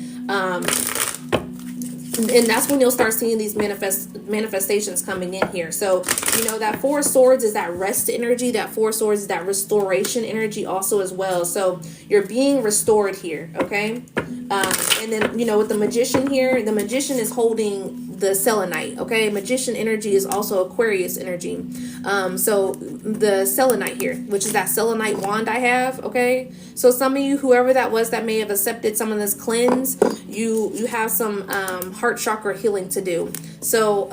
And that's when you'll start seeing these manifestations coming in here. So that 4 of Swords is that rest energy. That 4 of Swords is that restoration energy also as well. So you're being restored here, okay? And then with the Magician here, the Magician is holding the selenite, okay? Magician energy is also Aquarius energy. So the selenite here, which is that selenite wand I have, okay? So some of you, whoever that was that may have accepted some of this cleanse, you have some heart chakra healing to do. So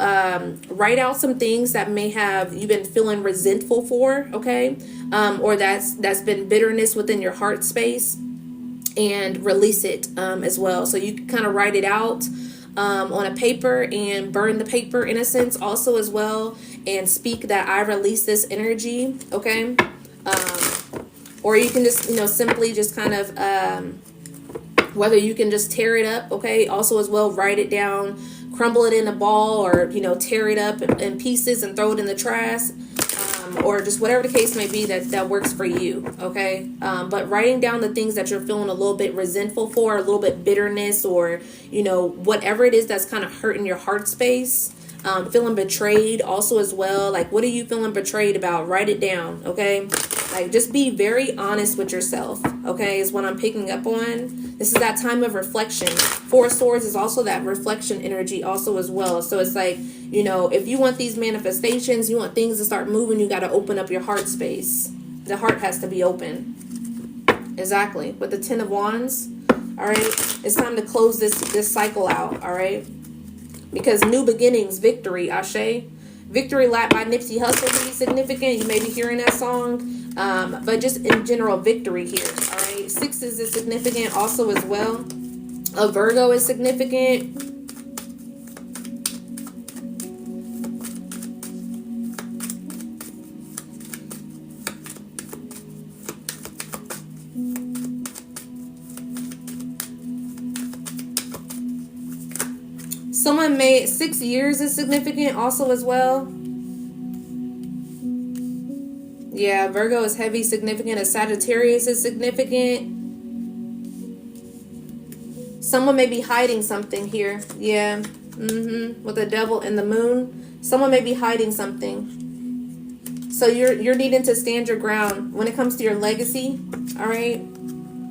write out some things that may have you been feeling resentful for, okay? Or that's been bitterness within your heart space, and release it as well. So you can kind of write it out. on a paper and burn the paper in a sense also as well, and speak that I release this energy, okay? Or you can just, simply just kind of, whether you can just tear it up, okay? Also as well, write it down, crumble it in a ball, or, tear it up in pieces and throw it in the trash. Or just whatever the case may be that works for you, okay? But writing down the things that you're feeling a little bit resentful for, a little bit bitterness, or, whatever it is that's kind of hurting your heart space, feeling betrayed also as well. Like, what are you feeling betrayed about? Write it down, okay? Like, just be very honest with yourself, okay, is what I'm picking up on. This is that time of reflection. Four of Swords is also that reflection energy also as well. So it's like, if you want these manifestations, you want things to start moving, you got to open up your heart space. The heart has to be open. Exactly. With the Ten of Wands, all right, it's time to close this cycle out, all right? Because new beginnings, victory, Ashe. Victory Lap by Nipsey Hussle may be significant. You may be hearing that song. But just in general, victory here, all right? Sixes is significant also as well. A Virgo is significant. Someone made 6 years is significant also as well. Yeah, Virgo is heavy, significant. A Sagittarius is significant. Someone may be hiding something here. Yeah. With the Devil and the Moon. Someone may be hiding something. So you're needing to stand your ground when it comes to your legacy. All right.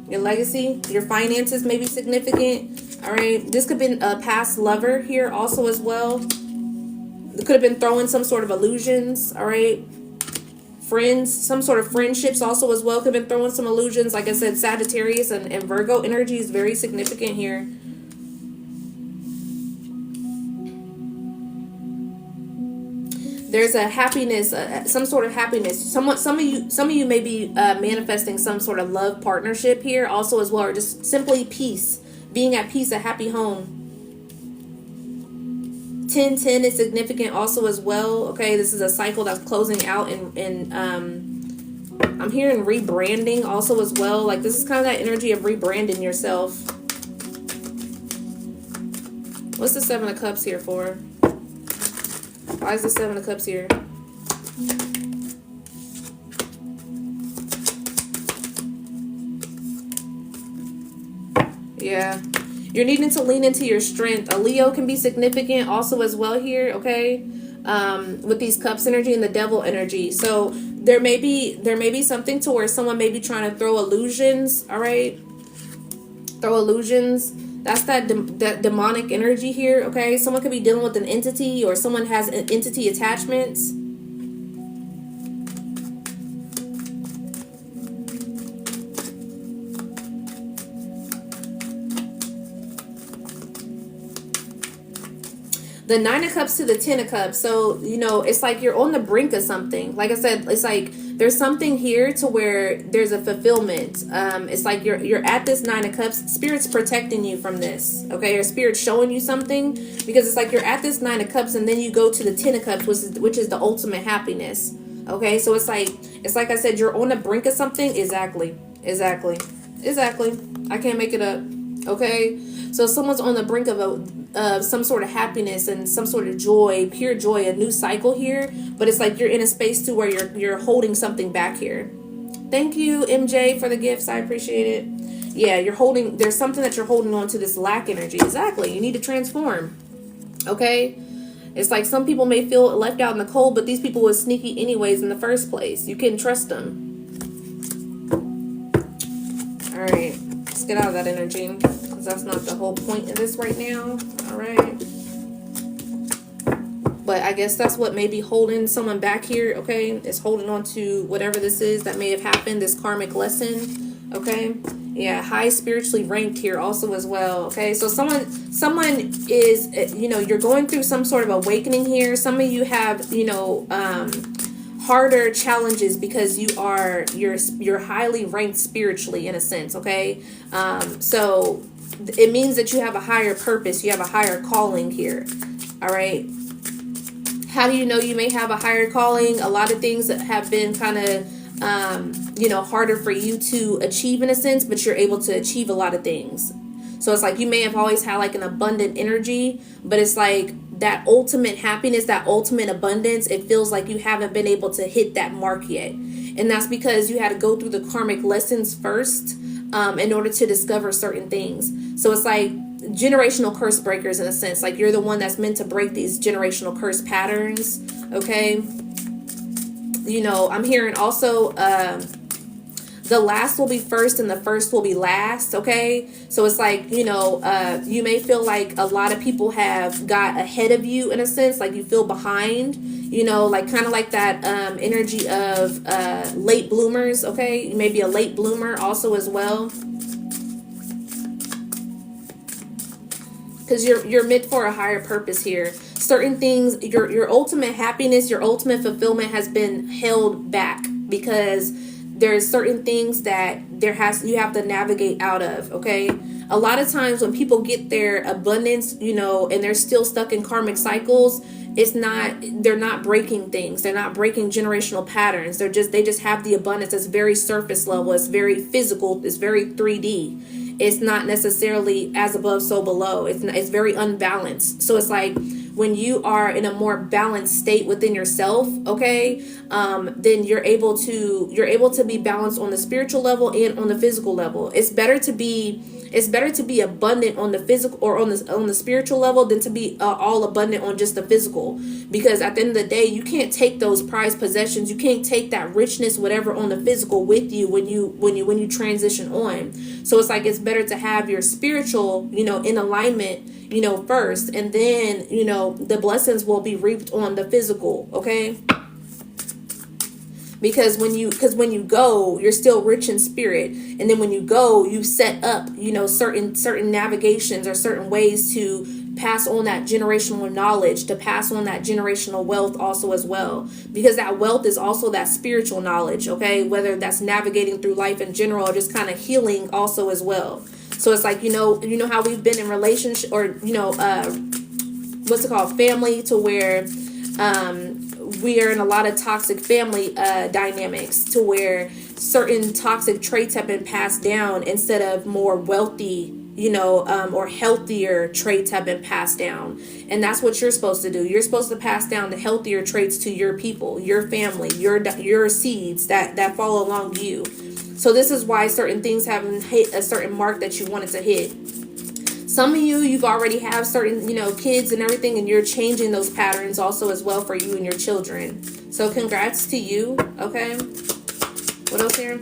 Your legacy. Your finances may be significant. All right. This could have been a past lover here also as well. It could have been throwing some sort of illusions. All right. Friends, some sort of friendships also as well could have been throwing some illusions. Like I said, Sagittarius and Virgo energy is very significant here. There's a happiness, some sort of happiness. Some of you may be manifesting some sort of love partnership here also as well, or just simply peace, being at peace, a happy home. 1010 is significant also as well. Okay, this is a cycle that's closing out, and I'm hearing rebranding also as well. Like, this is kind of that energy of rebranding yourself. What's the Seven of Cups here for? Why is the Seven of Cups here? Yeah. You're needing to lean into your strength. A Leo can be significant also as well here, okay? With these Cups energy and the Devil energy. So there may be something to where someone may be trying to throw illusions, all right? Throw illusions. That's that demonic energy here, okay? Someone could be dealing with an entity, or someone has an entity attachments. The Nine of Cups to the Ten of Cups. So, it's like you're on the brink of something. Like I said, it's like there's something here to where there's a fulfillment. It's like you're at this Nine of Cups. Spirit's protecting you from this. Okay, or Spirit's showing you something, because it's like you're at this Nine of Cups and then you go to the Ten of Cups, which is the ultimate happiness. Okay, so it's like I said, you're on the brink of something. Exactly. I can't make it up. Okay, so someone's on the brink of some sort of happiness and some sort of joy, pure joy, a new cycle here. But it's like you're in a space to where you're holding something back here. Thank you, MJ, for the gifts. I appreciate it. Yeah, there's something that you're holding on to, this lack energy. Exactly. You need to transform. Okay. It's like some people may feel left out in the cold, but these people were sneaky anyways in the first place. You couldn't trust them. All right. Let's get out of that energy, because that's not the whole point of this right now. All right. But I guess that's what may be holding someone back here, okay? Is holding on to whatever this is that may have happened, this karmic lesson, okay? Yeah, high spiritually ranked here also as well, okay? So someone is, you're going through some sort of awakening here. Some of you have, harder challenges because you're highly ranked spiritually in a sense, okay? So it means that you have a higher purpose. You have a higher calling here. All right. How do you know you may have a higher calling? A lot of things that have been kind of, harder for you to achieve in a sense, but you're able to achieve a lot of things. So it's like you may have always had like an abundant energy, but it's like that ultimate happiness, that ultimate abundance, it feels like you haven't been able to hit that mark yet. And that's because you had to go through the karmic lessons first in order to discover certain things. So it's like generational curse breakers in a sense. Like you're the one that's meant to break these generational curse patterns. Okay. I'm hearing also the last will be first and the first will be last. Okay. So it's like, you may feel like a lot of people have got ahead of you in a sense, like you feel behind, like kind of like that energy of late bloomers. Okay. You may be a late bloomer also as well. Because you're meant for a higher purpose here. Certain things, your ultimate happiness, your ultimate fulfillment has been held back because there's certain things that you have to navigate out of. Okay, a lot of times when people get their abundance, and they're still stuck in karmic cycles, they're not breaking things. They're not breaking generational patterns. They just have the abundance that's very surface level. It's very physical. It's very 3D. It's not necessarily as above, so below. It's very unbalanced. So it's like when you are in a more balanced state within yourself, okay, then you're able to be balanced on the spiritual level and on the physical level. It's better to be abundant on the physical or on the spiritual level than to be all abundant on just the physical, because at the end of the day you can't take those prized possessions, you can't take that richness, whatever, on the physical with you when you transition on. So it's like it's better to have your spiritual in alignment first, and then the blessings will be reaped on the physical. Okay. Because when you go, you're still rich in spirit, and then when you go, you set up certain navigations or certain ways to pass on that generational knowledge, to pass on that generational wealth also as well, because that wealth is also that spiritual knowledge. Okay, whether that's navigating through life in general or just kind of healing also as well. So it's like how we've been in relationship or what's it called, family, to where we are in a lot of toxic family dynamics, to where certain toxic traits have been passed down instead of more wealthy, or healthier traits have been passed down. And that's what you're supposed to do. You're supposed to pass down the healthier traits to your people, your family, your seeds that follow along you. So this is why certain things haven't hit a certain mark that you wanted to hit. Some of you've already have certain, kids and everything, and you're changing those patterns also as well for you and your children. So congrats to you. Okay. What else here?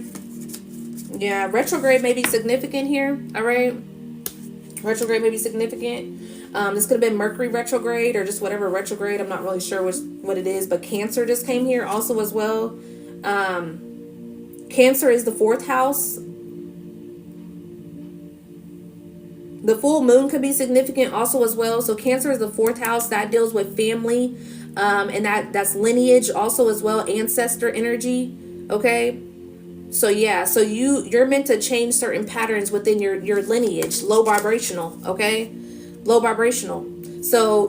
Yeah, retrograde may be significant here. All right. Retrograde may be significant. This could have been Mercury retrograde or just whatever retrograde. I'm not really sure what it is, but Cancer just came here also as well. Cancer is the 4th house. The full moon could be significant also as well. So Cancer is the 4th house that deals with family, and that's lineage also as well, ancestor energy. Okay. So yeah, so you're meant to change certain patterns within your lineage, low vibrational. Okay. Low vibrational. So,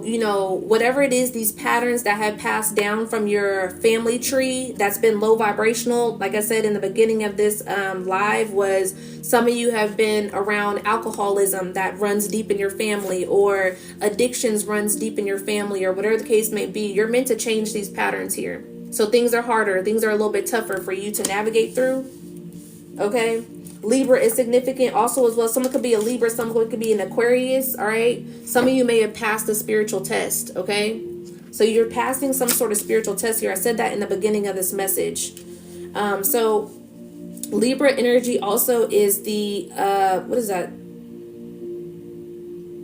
whatever it is, these patterns that have passed down from your family tree that's been low vibrational, like I said in the beginning of this live, was some of you have been around alcoholism that runs deep in your family, or addictions runs deep in your family, or whatever the case may be. You're meant to change these patterns here. So things are harder. Things are a little bit tougher for you to navigate through. Okay. Libra is significant also as well. Someone could be a Libra, someone could be an Aquarius. All right. Some of you may have passed a spiritual test. Okay. So you're passing some sort of spiritual test here. I said that in the beginning of this message. So Libra energy also is the, what is that?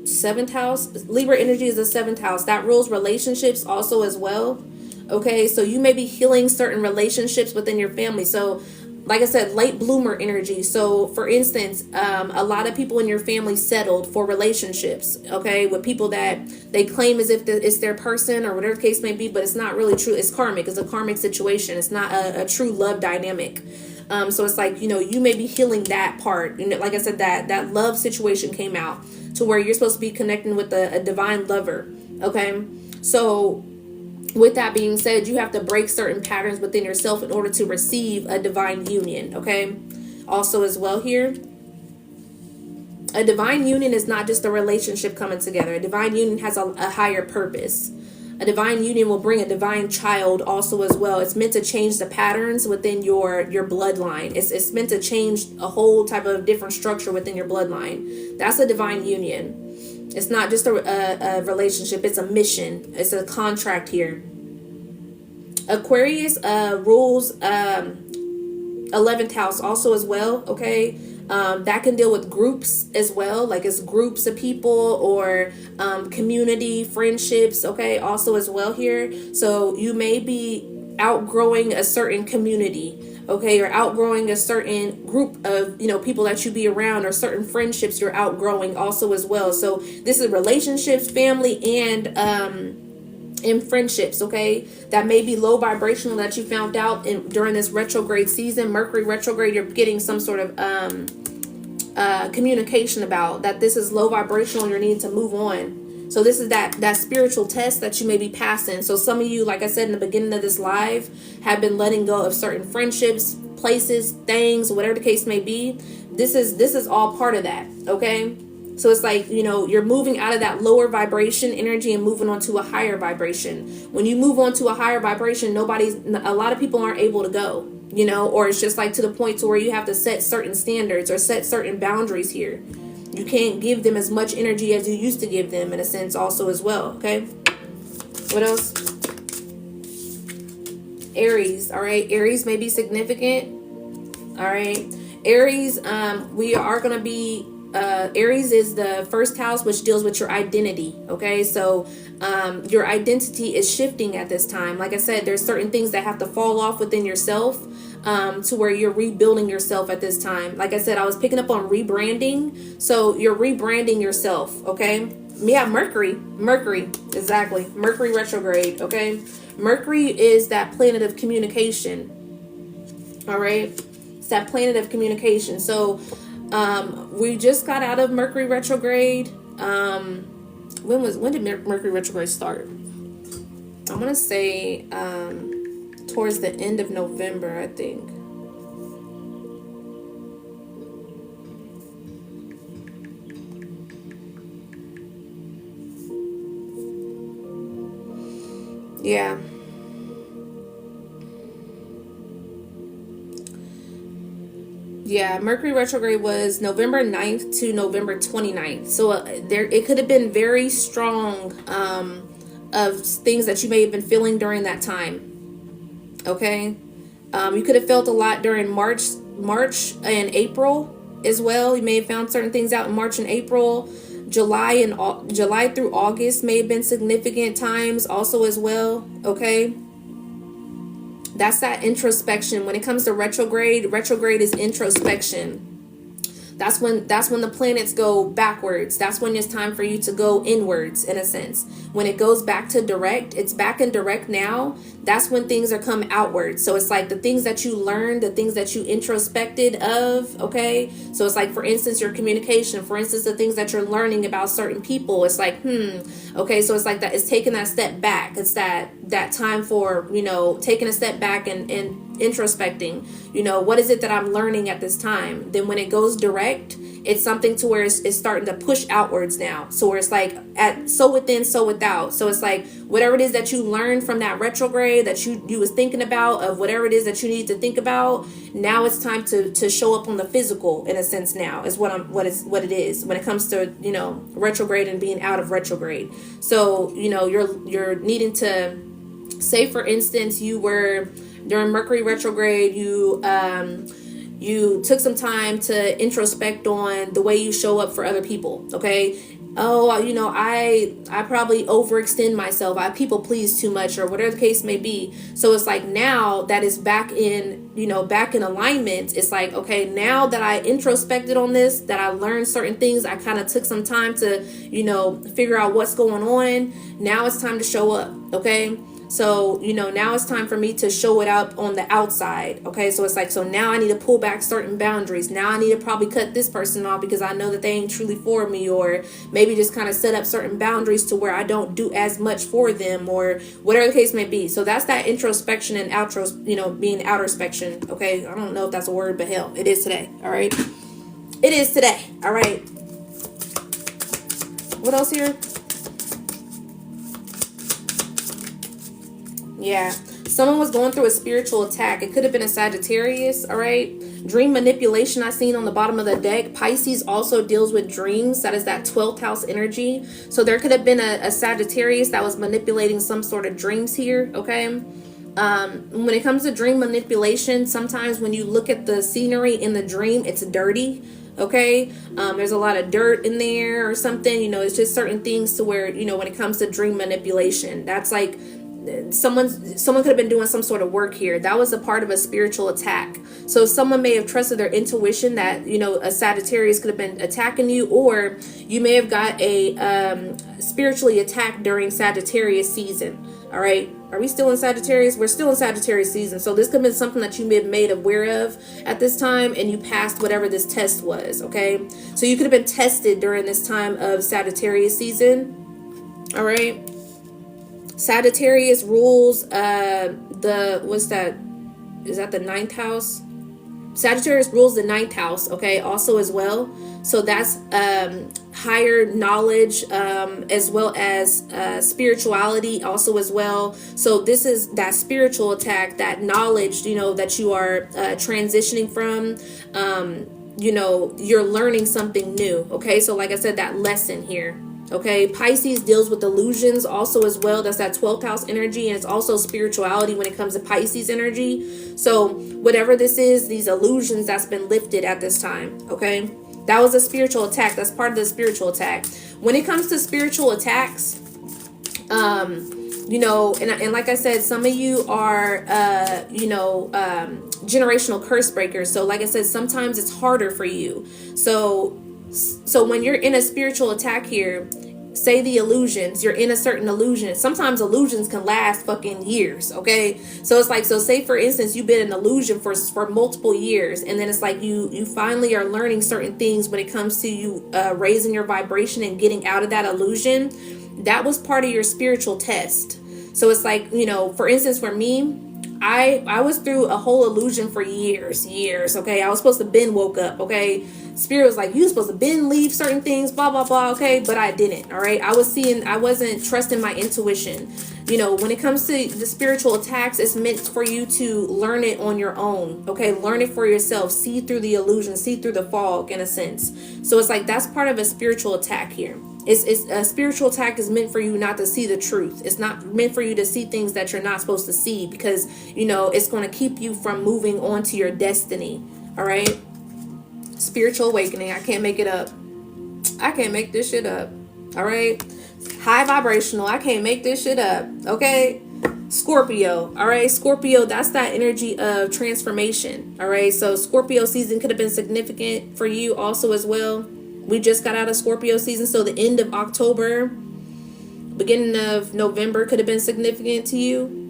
7th house. Libra energy is the 7th house. That rules relationships also as well. Okay. So you may be healing certain relationships within your family. So like I said, late bloomer energy. So for instance, a lot of people in your family settled for relationships, okay, with people that they claim as if it's their person or whatever the case may be, but it's not really true. It's karmic. It's a karmic situation. It's not a true love dynamic. So it's like, you may be healing that part. Like I said, that love situation came out to where you're supposed to be connecting with a divine lover. Okay. So with that being said, you have to break certain patterns within yourself in order to receive a divine union. Okay. Also as well here, a divine union is not just a relationship coming together. A divine union has a higher purpose. A divine union will bring a divine child also as well. It's meant to change the patterns within your bloodline. It's meant to change a whole type of different structure within your bloodline. That's a divine union. It's not just a relationship. It's a mission. It's a contract here. Aquarius rules 11th house also as well. Okay. That can deal with groups as well, like it's groups of people or community, friendships, okay, also as well here. So you may be outgrowing a certain community, okay, or outgrowing a certain group of, people that you be around, or certain friendships you're outgrowing also as well. So this is relationships, family, and in friendships, okay, that may be low vibrational that you found out during this retrograde season. Mercury retrograde, you're getting some sort of communication about that this is low vibrational and you're needing to move on. So this is that spiritual test that you may be passing. So some of you, like I said in the beginning of this live, have been letting go of certain friendships, places, things, whatever the case may be. This is all part of that, okay? So it's like, you're moving out of that lower vibration energy and moving on to a higher vibration. When you move on to a higher vibration, a lot of people aren't able to go, or it's just like to the point to where you have to set certain standards or set certain boundaries here. You can't give them as much energy as you used to give them in a sense also as well. Okay. What else? Aries. All right. Aries may be significant. All right. Aries, we are going to be Aries is the first house, which deals with your identity. Okay, so your identity is shifting at this time. Like I said, there's certain things that have to fall off within yourself to where you're rebuilding yourself at this time. Like I said, I was picking up on rebranding. So you're rebranding yourself. Okay, yeah, Mercury, exactly. Mercury retrograde. Okay, Mercury is that planet of communication. All right, it's that planet of communication. So we just got out of Mercury retrograde. When did Mercury retrograde start? I'm gonna say towards the end of November, I think. Yeah. Yeah, Mercury retrograde was November 9th to November 29th. So it could have been very strong of things that you may have been feeling during that time. Okay? You could have felt a lot during March and April as well. You may have found certain things out in March and April. July through August may have been significant times also as well. Okay? That's that introspection. When it comes to retrograde is introspection. That's when the planets go backwards. That's when it's time for you to go inwards, in a sense. When it goes back to direct, it's back in direct now. That's when things are come outwards. So it's like the things that you learned, the things that you introspected of, okay? So it's like, for instance, your communication, for instance, the things that you're learning about certain people. It's like, okay, so it's like that. It's taking that step back. It's that time for, taking a step back and introspecting. What is it that I'm learning at this time? Then when it goes direct, it's something to where it's starting to push outwards now. So where it's like so within, so without. So it's like whatever it is that you learned from that retrograde that you was thinking about, of whatever it is that you need to think about, now it's time to show up on the physical, in a sense. Now is what it is when it comes to retrograde and being out of retrograde. So you're needing to, say for instance, you were during Mercury retrograde, you took some time to introspect on the way you show up for other people. Okay. Oh, I probably overextend myself. I people please too much, or whatever the case may be. So it's like, now that is back in alignment. It's like, okay, now that I introspected on this, that I learned certain things, I kind of took some time to, figure out what's going on. Now it's time to show up. Okay. So, now it's time for me to show it up on the outside. Okay. So it's like, so now I need to pull back certain boundaries. Now I need to probably cut this person off because I know that they ain't truly for me, or maybe just kind of set up certain boundaries to where I don't do as much for them, or whatever the case may be. So that's that introspection and outro, being outrospection. Okay. I don't know if that's a word, but hell, it is today. All right. It is today. All right. What else here? Yeah. Someone was going through a spiritual attack. It could have been a Sagittarius, all right? Dream manipulation I seen on the bottom of the deck. Pisces also deals with dreams. That is that 12th house energy. So there could have been a Sagittarius that was manipulating some sort of dreams here, okay? When it comes to dream manipulation, sometimes when you look at the scenery in the dream, it's dirty. Okay. There's a lot of dirt in there or something, it's just certain things to where, when it comes to dream manipulation, that's like someone could have been doing some sort of work here. That was a part of a spiritual attack. So someone may have trusted their intuition that, a Sagittarius could have been attacking you, or you may have got a spiritually attacked during Sagittarius season. All right. Are we still in Sagittarius? We're still in Sagittarius season. So this could have been something that you may have made aware of at this time, and you passed whatever this test was. Okay. So you could have been tested during this time of Sagittarius season. All right. Sagittarius rules is that the ninth house? Sagittarius rules the ninth house, okay, also as well. So that's higher knowledge, as well as spirituality also as well. So this is that spiritual attack, that knowledge, that you are transitioning from. You're learning something new, okay? So like I said, that lesson here. Okay, Pisces deals with illusions also as well. That's that 12th house energy, and it's also spirituality when it comes to Pisces energy. So whatever this is, these illusions that's been lifted at this time, okay? That was a spiritual attack. That's part of the spiritual attack. When it comes to spiritual attacks, and like I said, some of you are, generational curse breakers. So like I said, sometimes it's harder for you. So when you're in a spiritual attack here, say the illusions, you're in a certain illusion. Sometimes illusions can last fucking years, okay? So it's like, so say for instance, you've been in an illusion for multiple years, and then it's like you finally are learning certain things when it comes to you raising your vibration and getting out of that illusion. That was part of your spiritual test. So it's like, for instance, for me, I was through a whole illusion for years, okay? I was supposed to been woke up, okay? Spirit was like, you supposed to been leave certain things, blah, blah, blah, okay? But I didn't, all right? I wasn't trusting my intuition. When it comes to the spiritual attacks, it's meant for you to learn it on your own, okay? Learn it for yourself. See through the illusion, see through the fog, in a sense. So it's like, that's part of a spiritual attack here. It's a spiritual attack is meant for you not to see the truth. It's not meant for you to see things that you're not supposed to see, because, it's going to keep you from moving on to your destiny. All right. Spiritual awakening. I can't make it up. I can't make this shit up. All right. High vibrational. I can't make this shit up. Okay. Scorpio. All right. Scorpio, that's that energy of transformation. All right. So Scorpio season could have been significant for you also as well. We just got out of Scorpio season. So the end of October, beginning of November could have been significant to you.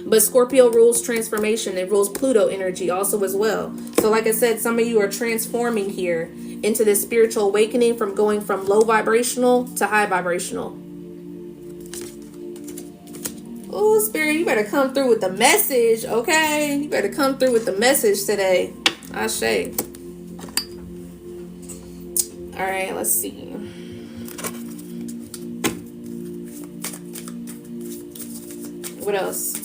But Scorpio rules transformation. It rules Pluto energy also as well. So like I said, some of you are transforming here into this spiritual awakening, from going from low vibrational to high vibrational. Oh, Spirit, you better come through with the message, okay? You better come through with the message today. Ashe. All right, let's see. What else?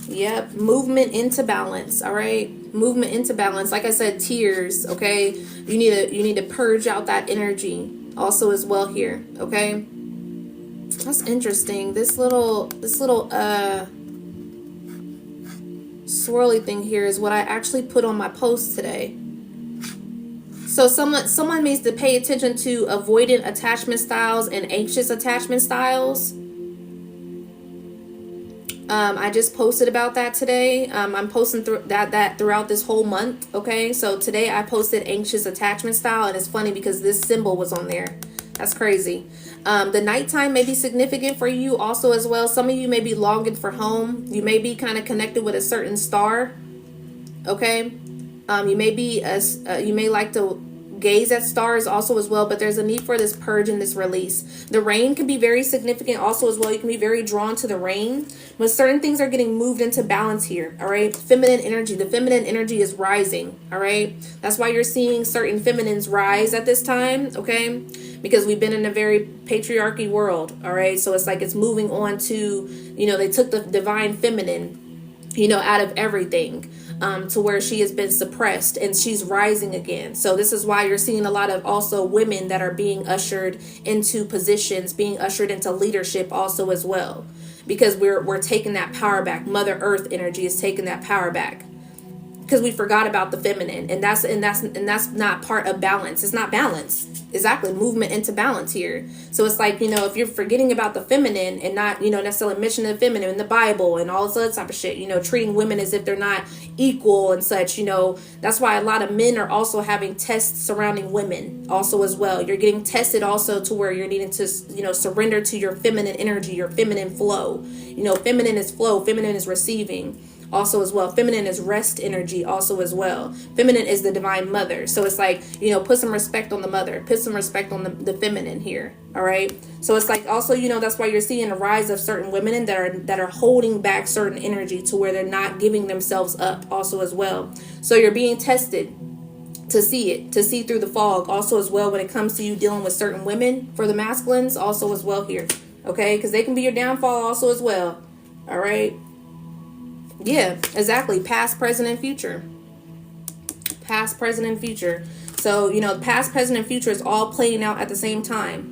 Yep, movement into balance. All right, movement into balance. Like I said, tears. Okay, you need to purge out that energy also as well here. Okay, that's interesting. This little swirly thing here is what I actually put on my post today. So someone needs to pay attention to avoidant attachment styles and anxious attachment styles. I just posted about that today. I'm posting that throughout this whole month. Okay, so today I posted anxious attachment style, and it's funny because this symbol was on there. That's crazy. The nighttime may be significant for you also as well. Some of you may be longing for home. You may be kind of connected with a certain star. Okay, you may be you may like to gaze at stars also as well, but there's a need for this purge and this release. The rain can be very significant also as well. You can be very drawn to the rain, but certain things are getting moved into balance here. All right, feminine energy, the feminine energy is rising. All right, that's why you're seeing certain feminines rise at this time. Okay, because we've been in a very patriarchy world. All right, so it's like it's moving on to, you know, they took the divine feminine, you know, out of everything, to where she has been suppressed and she's rising again. So this is why you're seeing a lot of also women that are being ushered into positions, being ushered into leadership also as well, because we're taking that power back. Mother Earth energy is taking that power back because we forgot about the feminine, and that's not part of balance. It's not balance. Exactly, movement into balance here. So it's like, you know, if you're forgetting about the feminine and not, you know, necessarily mentioning the feminine in the Bible and all this other type of shit, you know, treating women as if they're not equal and such, you know, that's why a lot of men are also having tests surrounding women also as well. You're getting tested also to where you're needing to, you know, surrender to your feminine energy, your feminine flow. You know, feminine is flow, feminine is receiving also as well. Feminine is rest energy also as well. Feminine is the divine mother. So it's like, you know, put some respect on the mother, put some respect on the feminine here. All right. So it's like also, you know, that's why you're seeing a rise of certain women that are holding back certain energy to where they're not giving themselves up also as well. So you're being tested to see it, to see through the fog also as well when it comes to you dealing with certain women for the masculines also as well here. Okay. Because they can be your downfall also as well. All right. Yeah, exactly. Past, present, and future. Past, present, and future. So, you know, past, present, and future is all playing out at the same time.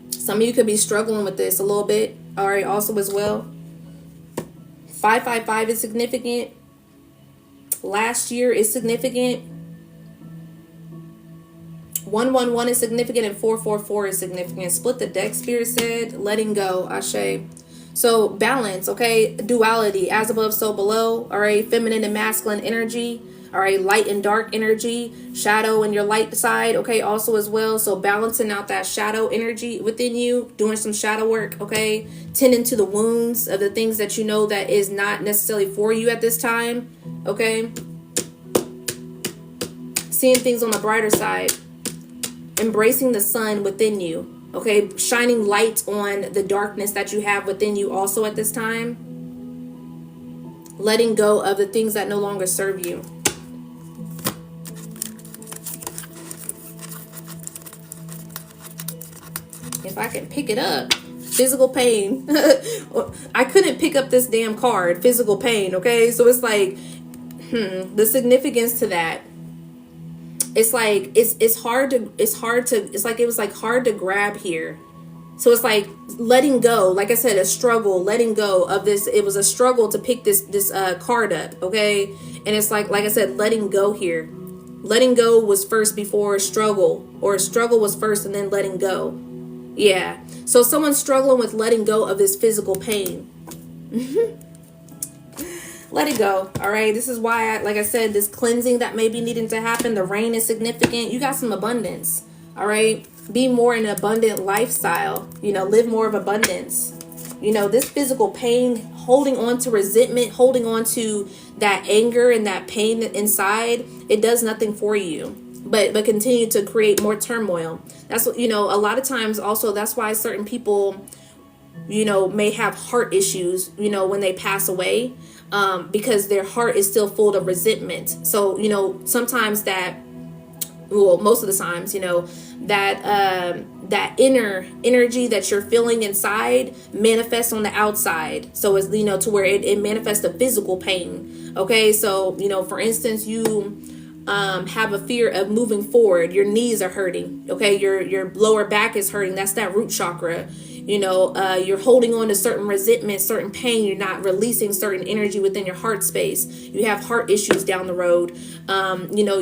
Some of you could be struggling with this a little bit. All right, also as well. 555 is significant. Last year is significant. 111 is significant, and 444 is significant. Split the deck, Spirit said. Letting go, Ashe. So balance, okay? Duality, as above, so below. All right, feminine and masculine energy. All right, light and dark energy. Shadow and your light side, okay? Also as well. So balancing out that shadow energy within you. Doing some shadow work, okay? Tending to the wounds of the things that you know that is not necessarily for you at this time, okay? Seeing things on the brighter side. Embracing the sun within you, okay? Shining light on the darkness that you have within you also at this time. Letting go of the things that no longer serve you. If I can pick it up. Physical pain. I couldn't pick up this damn card. Physical pain, okay? So it's like, the significance to that. It's like it's hard to it's like it was like hard to grab here. So it's like letting go, like I said, a struggle, letting go of this. It was a struggle to pick this card up, okay? And it's like I said, letting go here. Letting go was first before struggle, or struggle was first and then letting go. Yeah. So someone's struggling with letting go of this physical pain. Let it go. All right. This is why, like I said, this cleansing that may be needing to happen. The rain is significant. You got some abundance. All right. Be more in an abundant lifestyle. You know, live more of abundance. You know, this physical pain, holding on to resentment, holding on to that anger and that pain inside, it does nothing for you. But continue to create more turmoil. That's what, you know, a lot of times also, that's why certain people, you know, may have heart issues, you know, when they pass away. Because their heart is still full of resentment. So, you know, sometimes most of the times, you know, that inner energy that you're feeling inside manifests on the outside. So it's, you know, to where it manifests the physical pain. Okay. So, you know, for instance, you have a fear of moving forward. Your knees are hurting. Okay. Your lower back is hurting. That's that root chakra. You know, you're holding on to certain resentment, certain pain. You're not releasing certain energy within your heart space. You have heart issues down the road. You know,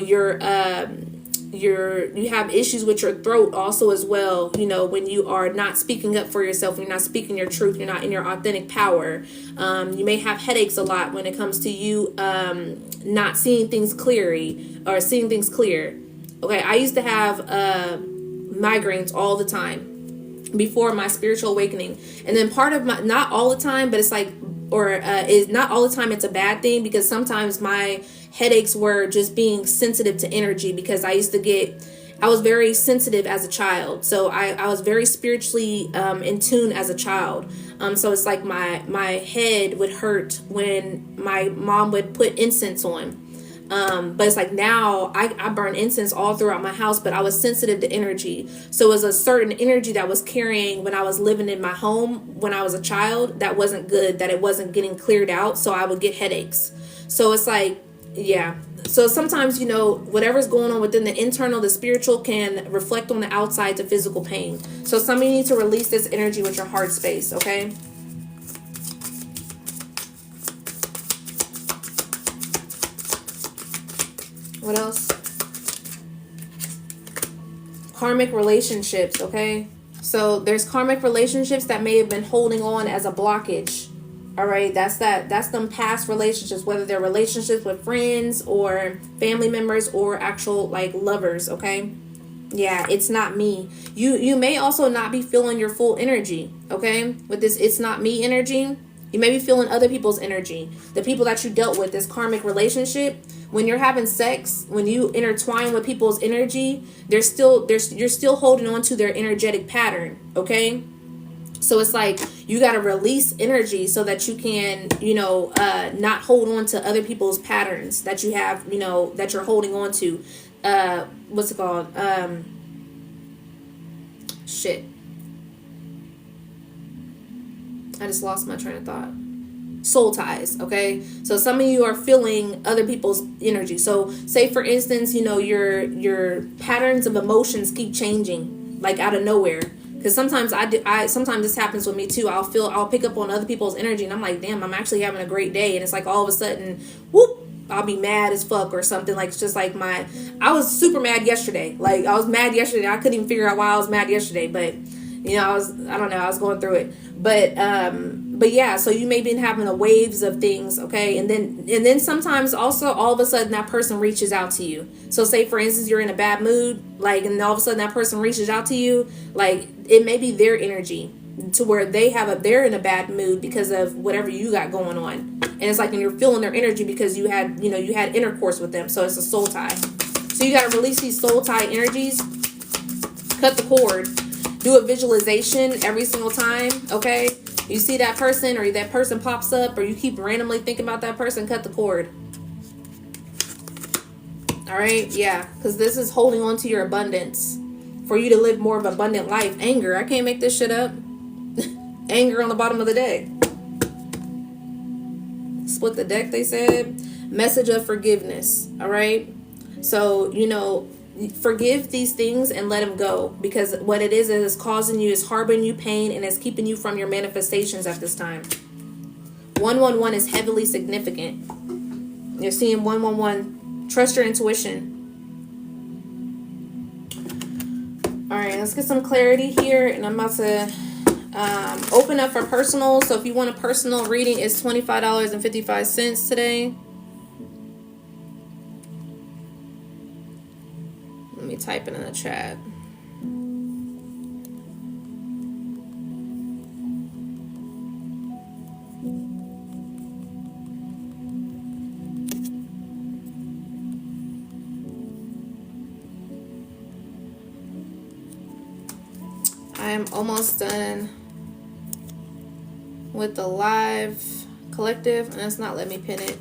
you have issues with your throat also as well, when you are not speaking up for yourself, you're not speaking your truth, you're not in your authentic power. You may have headaches a lot when it comes to you not seeing things clearly or seeing things clear. Okay, I used to have migraines all the time before my spiritual awakening, and then part of my, not all the time, but it's like, or is not all the time it's a bad thing, because sometimes my headaches were just being sensitive to energy, because I was very sensitive as a child, so I was very spiritually in tune as a child. So it's like my head would hurt when my mom would put incense on. But it's like now I burn incense all throughout my house, but I was sensitive to energy. So it was a certain energy that was carrying when I was living in my home when I was a child that wasn't good, that it wasn't getting cleared out. So I would get headaches. So it's like, yeah. So sometimes, whatever's going on within the internal, the spiritual can reflect on the outside to physical pain. So some of you need to release this energy with your heart space, okay? What else? Karmic relationships, okay? So there's karmic relationships that may have been holding on as a blockage. All right, that's them past relationships, whether they're relationships with friends or family members or actual like lovers, okay? Yeah, it's not me. You may also not be feeling your full energy, okay? With this it's not me energy, you may be feeling other people's energy. The people that you dealt with, this karmic relationship, when you're having sex, when you intertwine with people's energy, you're still holding on to their energetic pattern, okay? So it's like you got to release energy so that you can, not hold on to other people's patterns that you have, that you're holding on to. What's it called? Shit. I just lost my train of thought. Soul ties, okay? So some of you are feeling other people's energy. So say for instance, your patterns of emotions keep changing like out of nowhere. Because sometimes sometimes this happens with me too. I'll pick up on other people's energy and I'm like, damn, I'm actually having a great day. And it's like all of a sudden, whoop, I'll be mad as fuck or something. Like it's just like I was super mad yesterday. Like I was mad yesterday. I couldn't even figure out why I was mad yesterday. But I was going through it. But yeah, so you may be having a waves of things, okay? And then sometimes also all of a sudden that person reaches out to you. So say for instance you're in a bad mood, and all of a sudden that person reaches out to you, like it may be their energy to where they're in a bad mood because of whatever you got going on. And it's like when you're feeling their energy because you had intercourse with them. So it's a soul tie. So you got to release these soul tie energies, cut the cord, do a visualization every single time, okay? You see that person or that person pops up or you keep randomly thinking about that person, cut the cord. All right? Yeah, because this is holding on to your abundance for you to live more of an abundant life. Anger, I can't make this shit up. Anger on the bottom of the deck. Split the deck, they said. Message of forgiveness. All right? So, forgive these things and let them go, because what it is causing you, is harboring you pain, and is keeping you from your manifestations at this time. 111 is heavily significant. You're seeing 111. Trust your intuition. All right, let's get some clarity here, and I'm about to open up for personal. So if you want a personal reading, it's $25.55 today. Let me type it in the chat. I am almost done with the live collective, and it's not letting me pin it.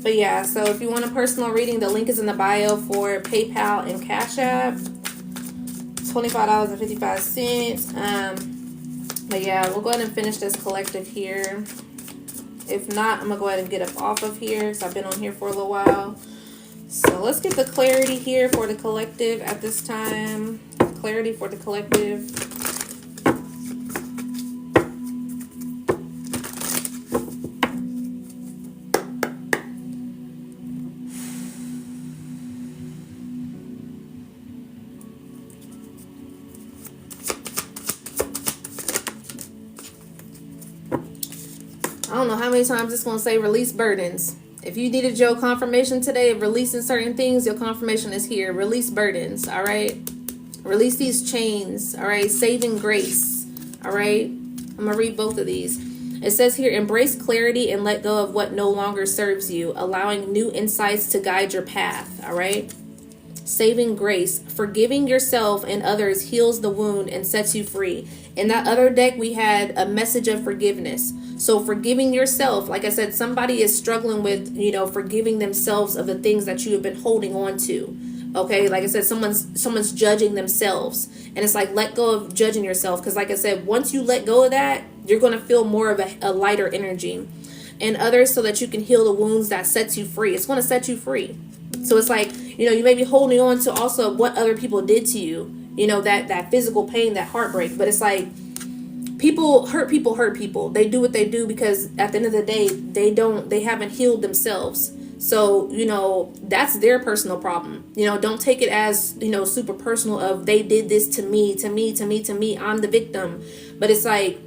But yeah, so if you want a personal reading, the link is in the bio for PayPal and Cash App. $25.55. But yeah, we'll go ahead and finish this collective here. If not, I'm going to go ahead and get up off of here because I've been on here for a little while. So let's get the clarity here for the collective at this time. Clarity for the collective. don't know how many times it's going to say release burdens. If you needed your confirmation today of releasing certain things, your confirmation is here. Release burdens, all right? Release these chains, all right? Saving grace, all right? I'm going to read both of these. It says here, embrace clarity and let go of what no longer serves you, allowing new insights to guide your path, all right? Saving grace, forgiving yourself and others heals the wound and sets you free. In that other deck, we had a message of forgiveness. So forgiving yourself, like I said, somebody is struggling with, forgiving themselves of the things that you have been holding on to. Okay, like I said, someone's judging themselves, and it's like, let go of judging yourself, because like I said, once you let go of that, you're going to feel more of a lighter energy. And others, so that you can heal the wounds, that sets you free. It's going to set you free. So it's like, you may be holding on to also what other people did to you, that physical pain, that heartbreak. But it's like, people hurt people. They do what they do because at the end of the day, they haven't healed themselves. So, that's their personal problem. Don't take it as, super personal of they did this to me. I'm the victim. But it's like,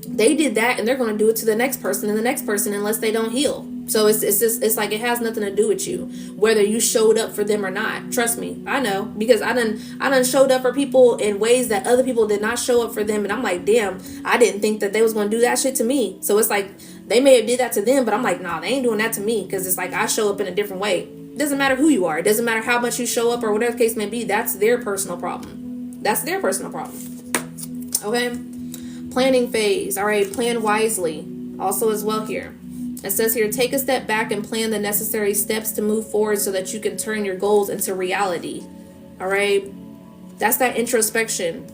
they did that and they're going to do it to the next person and the next person unless they don't heal. So it's like, it has nothing to do with you, whether you showed up for them or not. Trust me, I know, because I done showed up for people in ways that other people did not show up for them. And I'm like, damn, I didn't think that they was going to do that shit to me. So it's like, they may have did that to them, but I'm like, nah, they ain't doing that to me. Because it's like, I show up in a different way. It doesn't matter who you are. It doesn't matter how much you show up or whatever the case may be. That's their personal problem. Okay. Planning phase. All right. Plan wisely. Also as well here. It says here, take a step back and plan the necessary steps to move forward so that you can turn your goals into reality. All right. That's that introspection.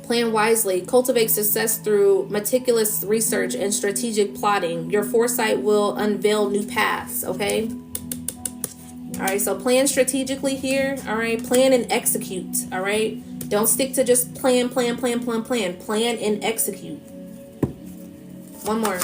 Plan wisely. Cultivate success through meticulous research and strategic plotting. Your foresight will unveil new paths. Okay. All right. So plan strategically here. All right. Plan and execute. All right. Don't stick to just plan. Plan and execute. One more.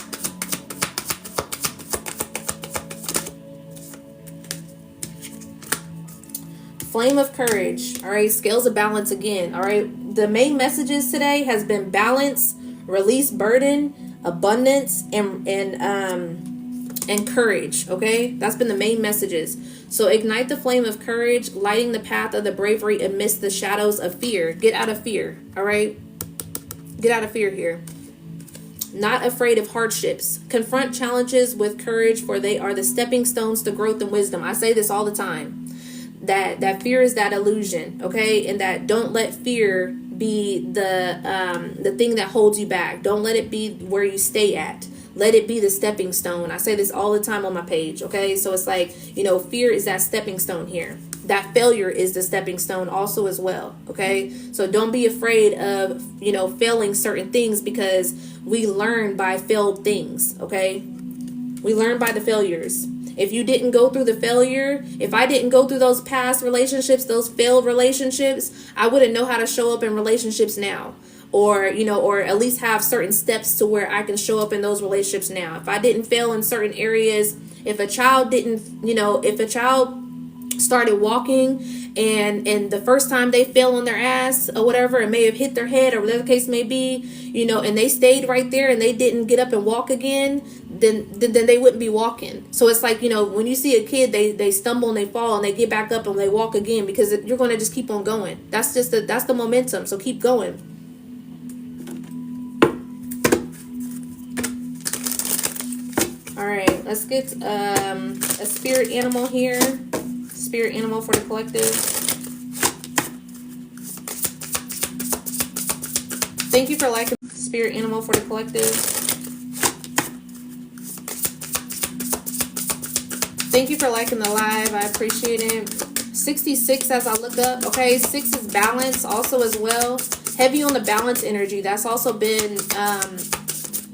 Flame of courage. All right. Scales of balance again. All right. The main messages today has been balance, release burden, abundance, and courage. Okay. That's been the main messages. So ignite the flame of courage, lighting the path of the bravery amidst the shadows of fear. Get out of fear. All right. Get out of fear here. Not afraid of hardships. Confront challenges with courage, for they are the stepping stones to growth and wisdom. I say this all the time. That fear is that illusion, okay? And that don't let fear be the thing that holds you back. Don't let it be where you stay at. Let it be the stepping stone. I say this all the time on my page, okay? So it's like, fear is that stepping stone here. That failure is the stepping stone also as well, okay? So don't be afraid of, failing certain things, because we learn by failed things, okay? We learn by the failures. If you didn't go through the failure, if I didn't go through those past relationships, those failed relationships, I wouldn't know how to show up in relationships now. Or, or at least have certain steps to where I can show up in those relationships now. If I didn't fail in certain areas, if a child started walking and the first time they fell on their ass or whatever, it may have hit their head or whatever the case may be, and they stayed right there and they didn't get up and walk again, then they wouldn't be walking. So it's like, when you see a kid, they stumble and they fall and they get back up and they walk again, because you're going to just keep on going. That's the momentum. So keep going. All right, let's get a spirit animal here. Spirit animal for the collective. Thank you for liking spirit animal for the collective. Thank you for liking the live. I appreciate it. 66 as I look up. Okay, 6 is balance also as well. Heavy on the balance energy. That's also been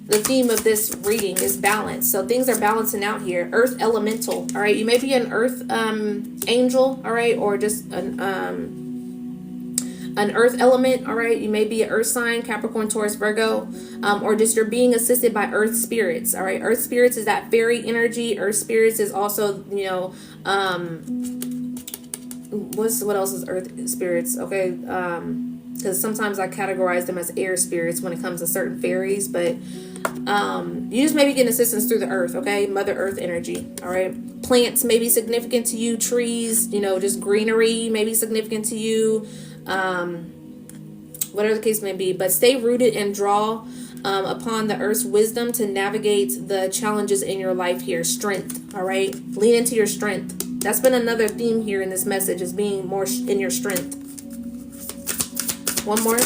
the theme of this reading is balance. So things are balancing out here. Earth elemental. All right. You may be an earth angel. All right. Or just an earth element. All right. You may be an earth sign, Capricorn, Taurus, Virgo, or just you're being assisted by earth spirits. All right. Earth spirits is that fairy energy. Earth spirits is also, what else is earth spirits? Okay. Because sometimes I categorize them as air spirits when it comes to certain fairies, but You just maybe getting assistance through the earth, okay? Mother Earth energy, all right? Plants may be significant to you. Trees, just greenery may be significant to you. Whatever the case may be. But stay rooted and draw upon the earth's wisdom to navigate the challenges in your life here. Strength, all right? Lean into your strength. That's been another theme here in this message, is being more in your strength. One more.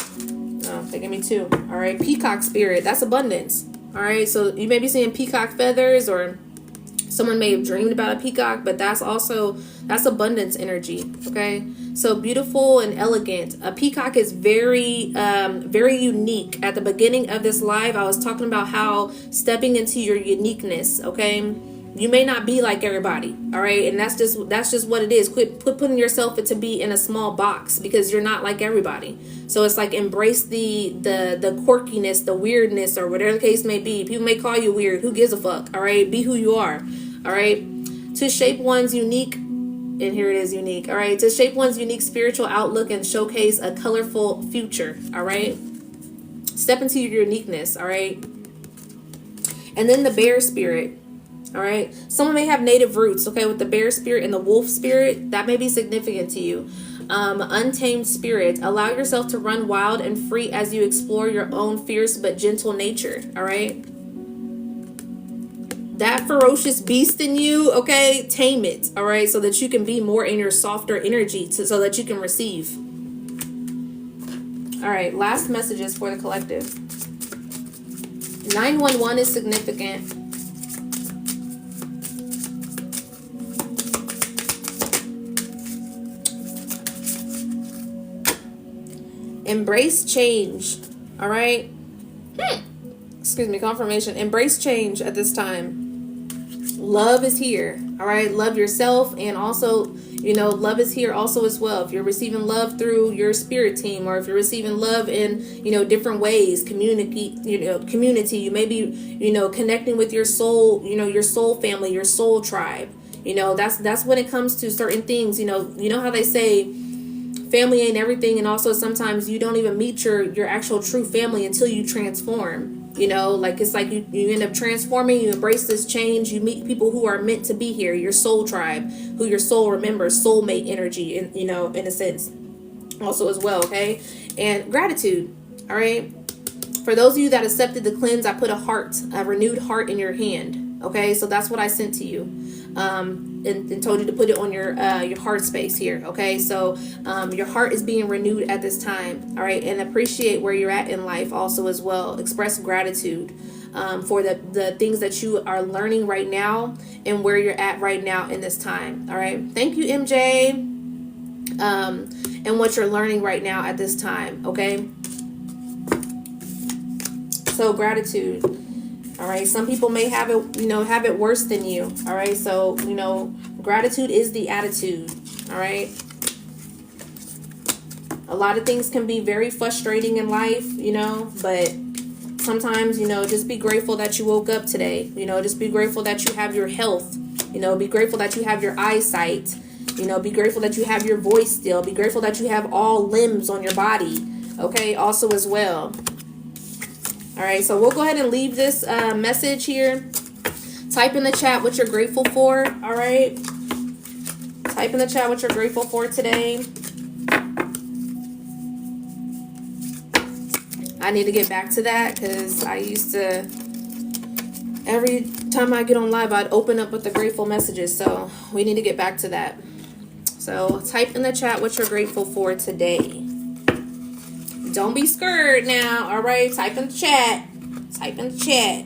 Oh, they gave me two. All right. Peacock spirit. That's abundance. All right. So you may be seeing peacock feathers, or someone may have dreamed about a peacock, but that's abundance energy. Okay. So beautiful and elegant. A peacock is very, very unique. At the beginning of this live, I was talking about how stepping into your uniqueness. Okay. You may not be like everybody, all right? And that's just what it is. Quit putting yourself to be in a small box, because you're not like everybody. So it's like, embrace the quirkiness, the weirdness, or whatever the case may be. People may call you weird. Who gives a fuck, all right? Be who you are, all right? To shape one's unique, and here it is, unique, all right? To shape one's unique spiritual outlook and showcase a colorful future, all right? Step into your uniqueness, all right? And then the bear spirit. All right. Someone may have native roots, okay, with the bear spirit and the wolf spirit. That may be significant to you. Untamed spirit. Allow yourself to run wild and free as you explore your own fierce but gentle nature. All right. That ferocious beast in you, okay, tame it. All right. So that you can be more in your softer energy, so that you can receive. All right. Last messages for the collective. 911 is significant. Embrace change. All right. Excuse me. Confirmation. Embrace change at this time. Love is here. All right. Love yourself. And also, love is here also as well. If you're receiving love through your spirit team, or if you're receiving love in, different ways, community, you may be, connecting with your soul, your soul family, your soul tribe. That's when it comes to certain things, you know how they say, family ain't everything, and also sometimes you don't even meet your actual true family until you transform. It's like you end up transforming, you embrace this change, you meet people who are meant to be here, your soul tribe, who your soul remembers, soulmate energy, in a sense, also as well, okay? And gratitude, all right? For those of you that accepted the cleanse, I put a renewed heart in your hand, okay? So that's what I sent to you. And told you to put it on your heart space here, okay? So your heart is being renewed at this time, all right? And appreciate where you're at in life also as well. Express gratitude for the things that you are learning right now and where you're at right now in this time, all right? Thank you, MJ, and what you're learning right now at this time, okay? So gratitude. All right. Some people may have it worse than you. All right. So, gratitude is the attitude. All right. A lot of things can be very frustrating in life, but sometimes, just be grateful that you woke up today. Just be grateful that you have your health. Be grateful that you have your eyesight. Be grateful that you have your voice still. Be grateful that you have all limbs on your body. Okay. Also as well. All right, so we'll go ahead and leave this message here. Type in the chat what you're grateful for, all right? Type in the chat what you're grateful for today. I need to get back to that, because I used to, every time I get on live, I'd open up with the grateful messages. So we need to get back to that. So type in the chat what you're grateful for today. Don't be scared now, all right? Type in the chat. Type in the chat.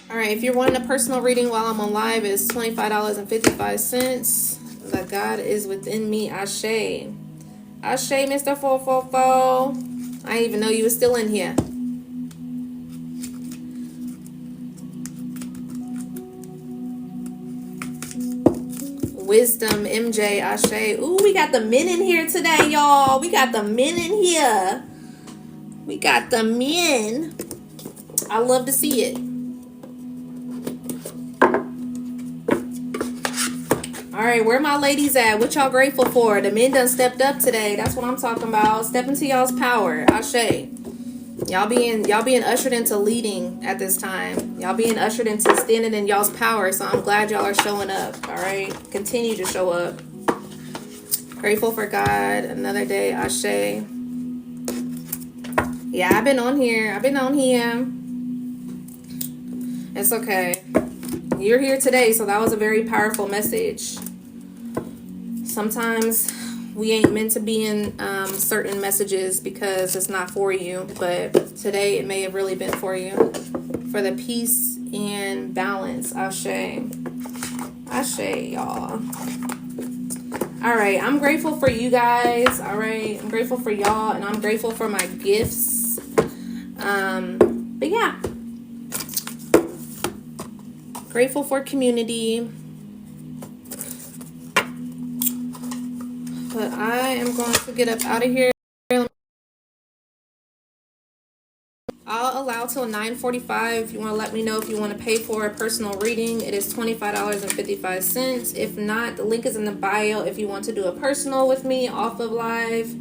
All right, if you're wanting a personal reading while I'm on live, it's $25.55. The God is within me. Ashe. Ashe, Mr. 444. I didn't even know you were still in here. Wisdom, MJ, Ashe. Ooh, we got the men in here today, y'all. We got the men in here. We got the men. I love to see it. All All right, where my ladies at? What y'all grateful for? The men done stepped up today. That's what I'm talking about. Step into y'all's power. Ashe. Y'all being ushered into leading at this time. Y'all being ushered into standing in y'all's power. So I'm glad y'all are showing up. All right, continue to show up. Grateful for God. Another day. Ashe. Yeah, I've been on here. It's okay. You're here today, so that was a very powerful message. Sometimes we ain't meant to be in certain messages because it's not for you, but today it may have really been for you. For the peace and balance. Ashe. Ashe, y'all. All right, I'm grateful for you guys. All right, I'm grateful for y'all, and I'm grateful for my gifts. But yeah. Grateful for community. But I am going to get up out of here. I'll allow till 9:45. If you want to let me know if you want to pay for a personal reading, it is $25.55. If not, the link is in the bio if you want to do a personal with me off of live.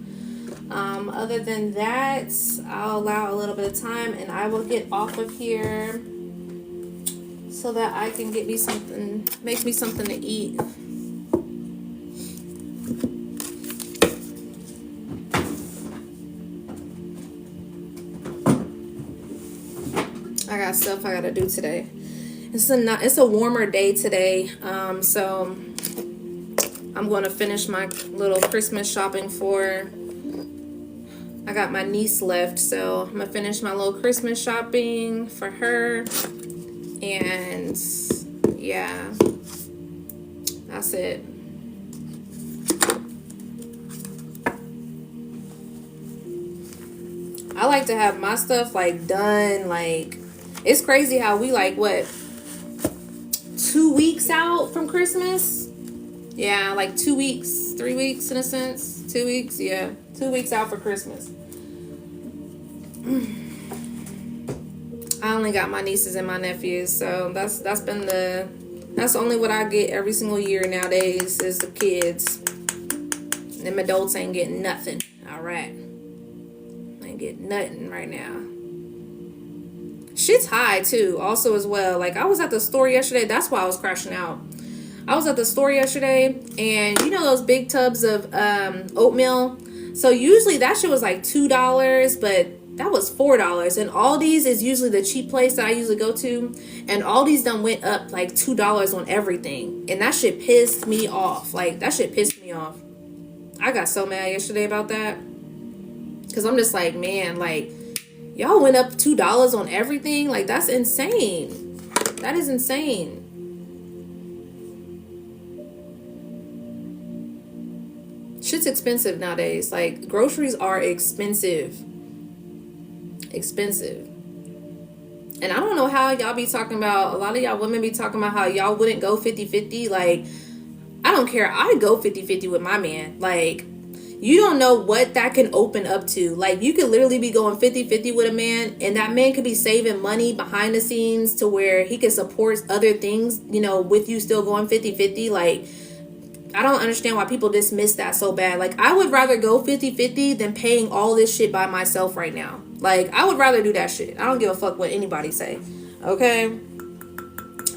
Other than that, I'll allow a little bit of time and I will get off of here so that I can get me something, make me something to eat. I got stuff I gotta do today. It's a warmer day today, so I'm going to finish my little Christmas shopping for. I got my niece left, so I'm gonna finish my little Christmas shopping for her, and yeah, that's it. I like to have my stuff like done. Like, it's crazy how we like what 2 weeks out from Christmas. Yeah, like 2 weeks, 3 weeks in a sense. 2 weeks, yeah, 2 weeks out for Christmas. I only got my nieces and my nephews, so that's only what I get every single year nowadays is the kids. Them adults ain't getting nothing. All right, ain't getting nothing right now. Shit's high too, also as well. Like, I was at the store yesterday. That's why I was crashing out. I was at the store yesterday, and you know those big tubs of oatmeal. So usually that shit was like $2, but that was $4. And Aldi's is usually the cheap place that I usually go to, and Aldi's done went up like $2 on everything, and that shit pissed me off. Like, that shit pissed me off. I got so mad yesterday about that, because I'm just like, man, like, y'all went up $2 on everything. Like, that's insane. That is insane. Shit's expensive nowadays. Like, groceries are expensive. Expensive. And I don't know how y'all be talking about, a lot of y'all women be talking about how y'all wouldn't go 50-50. Like, I don't care. I'd go 50-50 with my man. Like, you don't know what that can open up to. Like, you could literally be going 50-50 with a man, and that man could be saving money behind the scenes to where he can support other things, you know, with you still going 50-50. Like, I don't understand why people dismiss that so bad. Like, I would rather go 50-50 than paying all this shit by myself right now. Like, I would rather do that shit. I don't give a fuck what anybody say. Okay?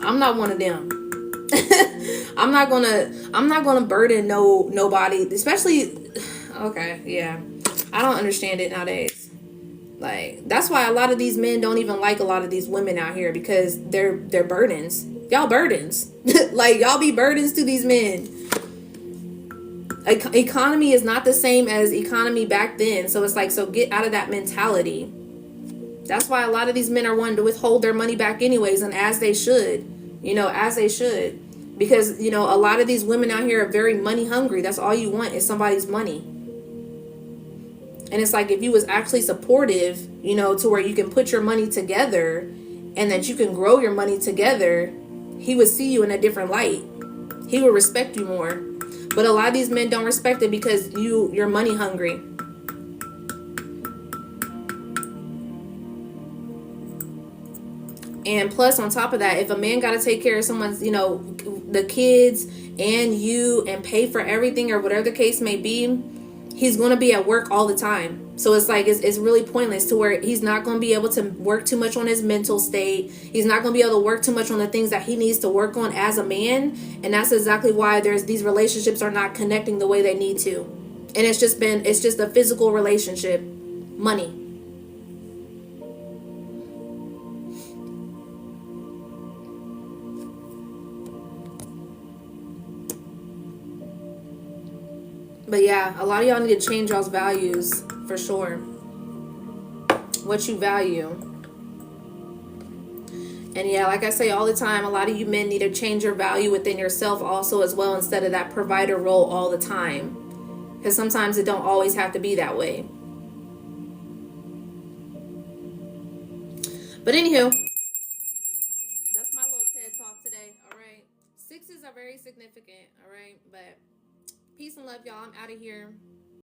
I'm not one of them. I'm not gonna burden nobody, especially. Okay, yeah. I don't understand it nowadays. Like, that's why a lot of these men don't even like a lot of these women out here, because they're burdens. Y'all burdens. Like, y'all be burdens to these men. Economy is not the same as economy back then. So it's like, so get out of that mentality. That's why a lot of these men are wanting to withhold their money back anyways, and as they should. You know, as they should. Because, you know, a lot of these women out here are very money hungry. That's all you want is somebody's money. And it's like, if you was actually supportive, you know, to where you can put your money together and that you can grow your money together, he would see you in a different light. He would respect you more. But a lot of these men don't respect it because you're money hungry. And plus, on top of that, if a man got to take care of someone's, you know, the kids and you and pay for everything or whatever the case may be, he's going to be at work all the time. So it's like it's really pointless to where he's not going to be able to work too much on his mental state. He's not going to be able to work too much on the things that he needs to work on as a man. And that's exactly why there's these relationships are not connecting the way they need to. And it's just a physical relationship. Money. But yeah, a lot of y'all need to change y'all's values for sure. What you value. And yeah, like I say all the time, a lot of you men need to change your value within yourself also as well, instead of that provider role all the time. Because sometimes it don't always have to be that way. But anywho, that's my little TED talk today. All right. Sixes are very significant. All right. But peace and love, y'all. I'm out of here.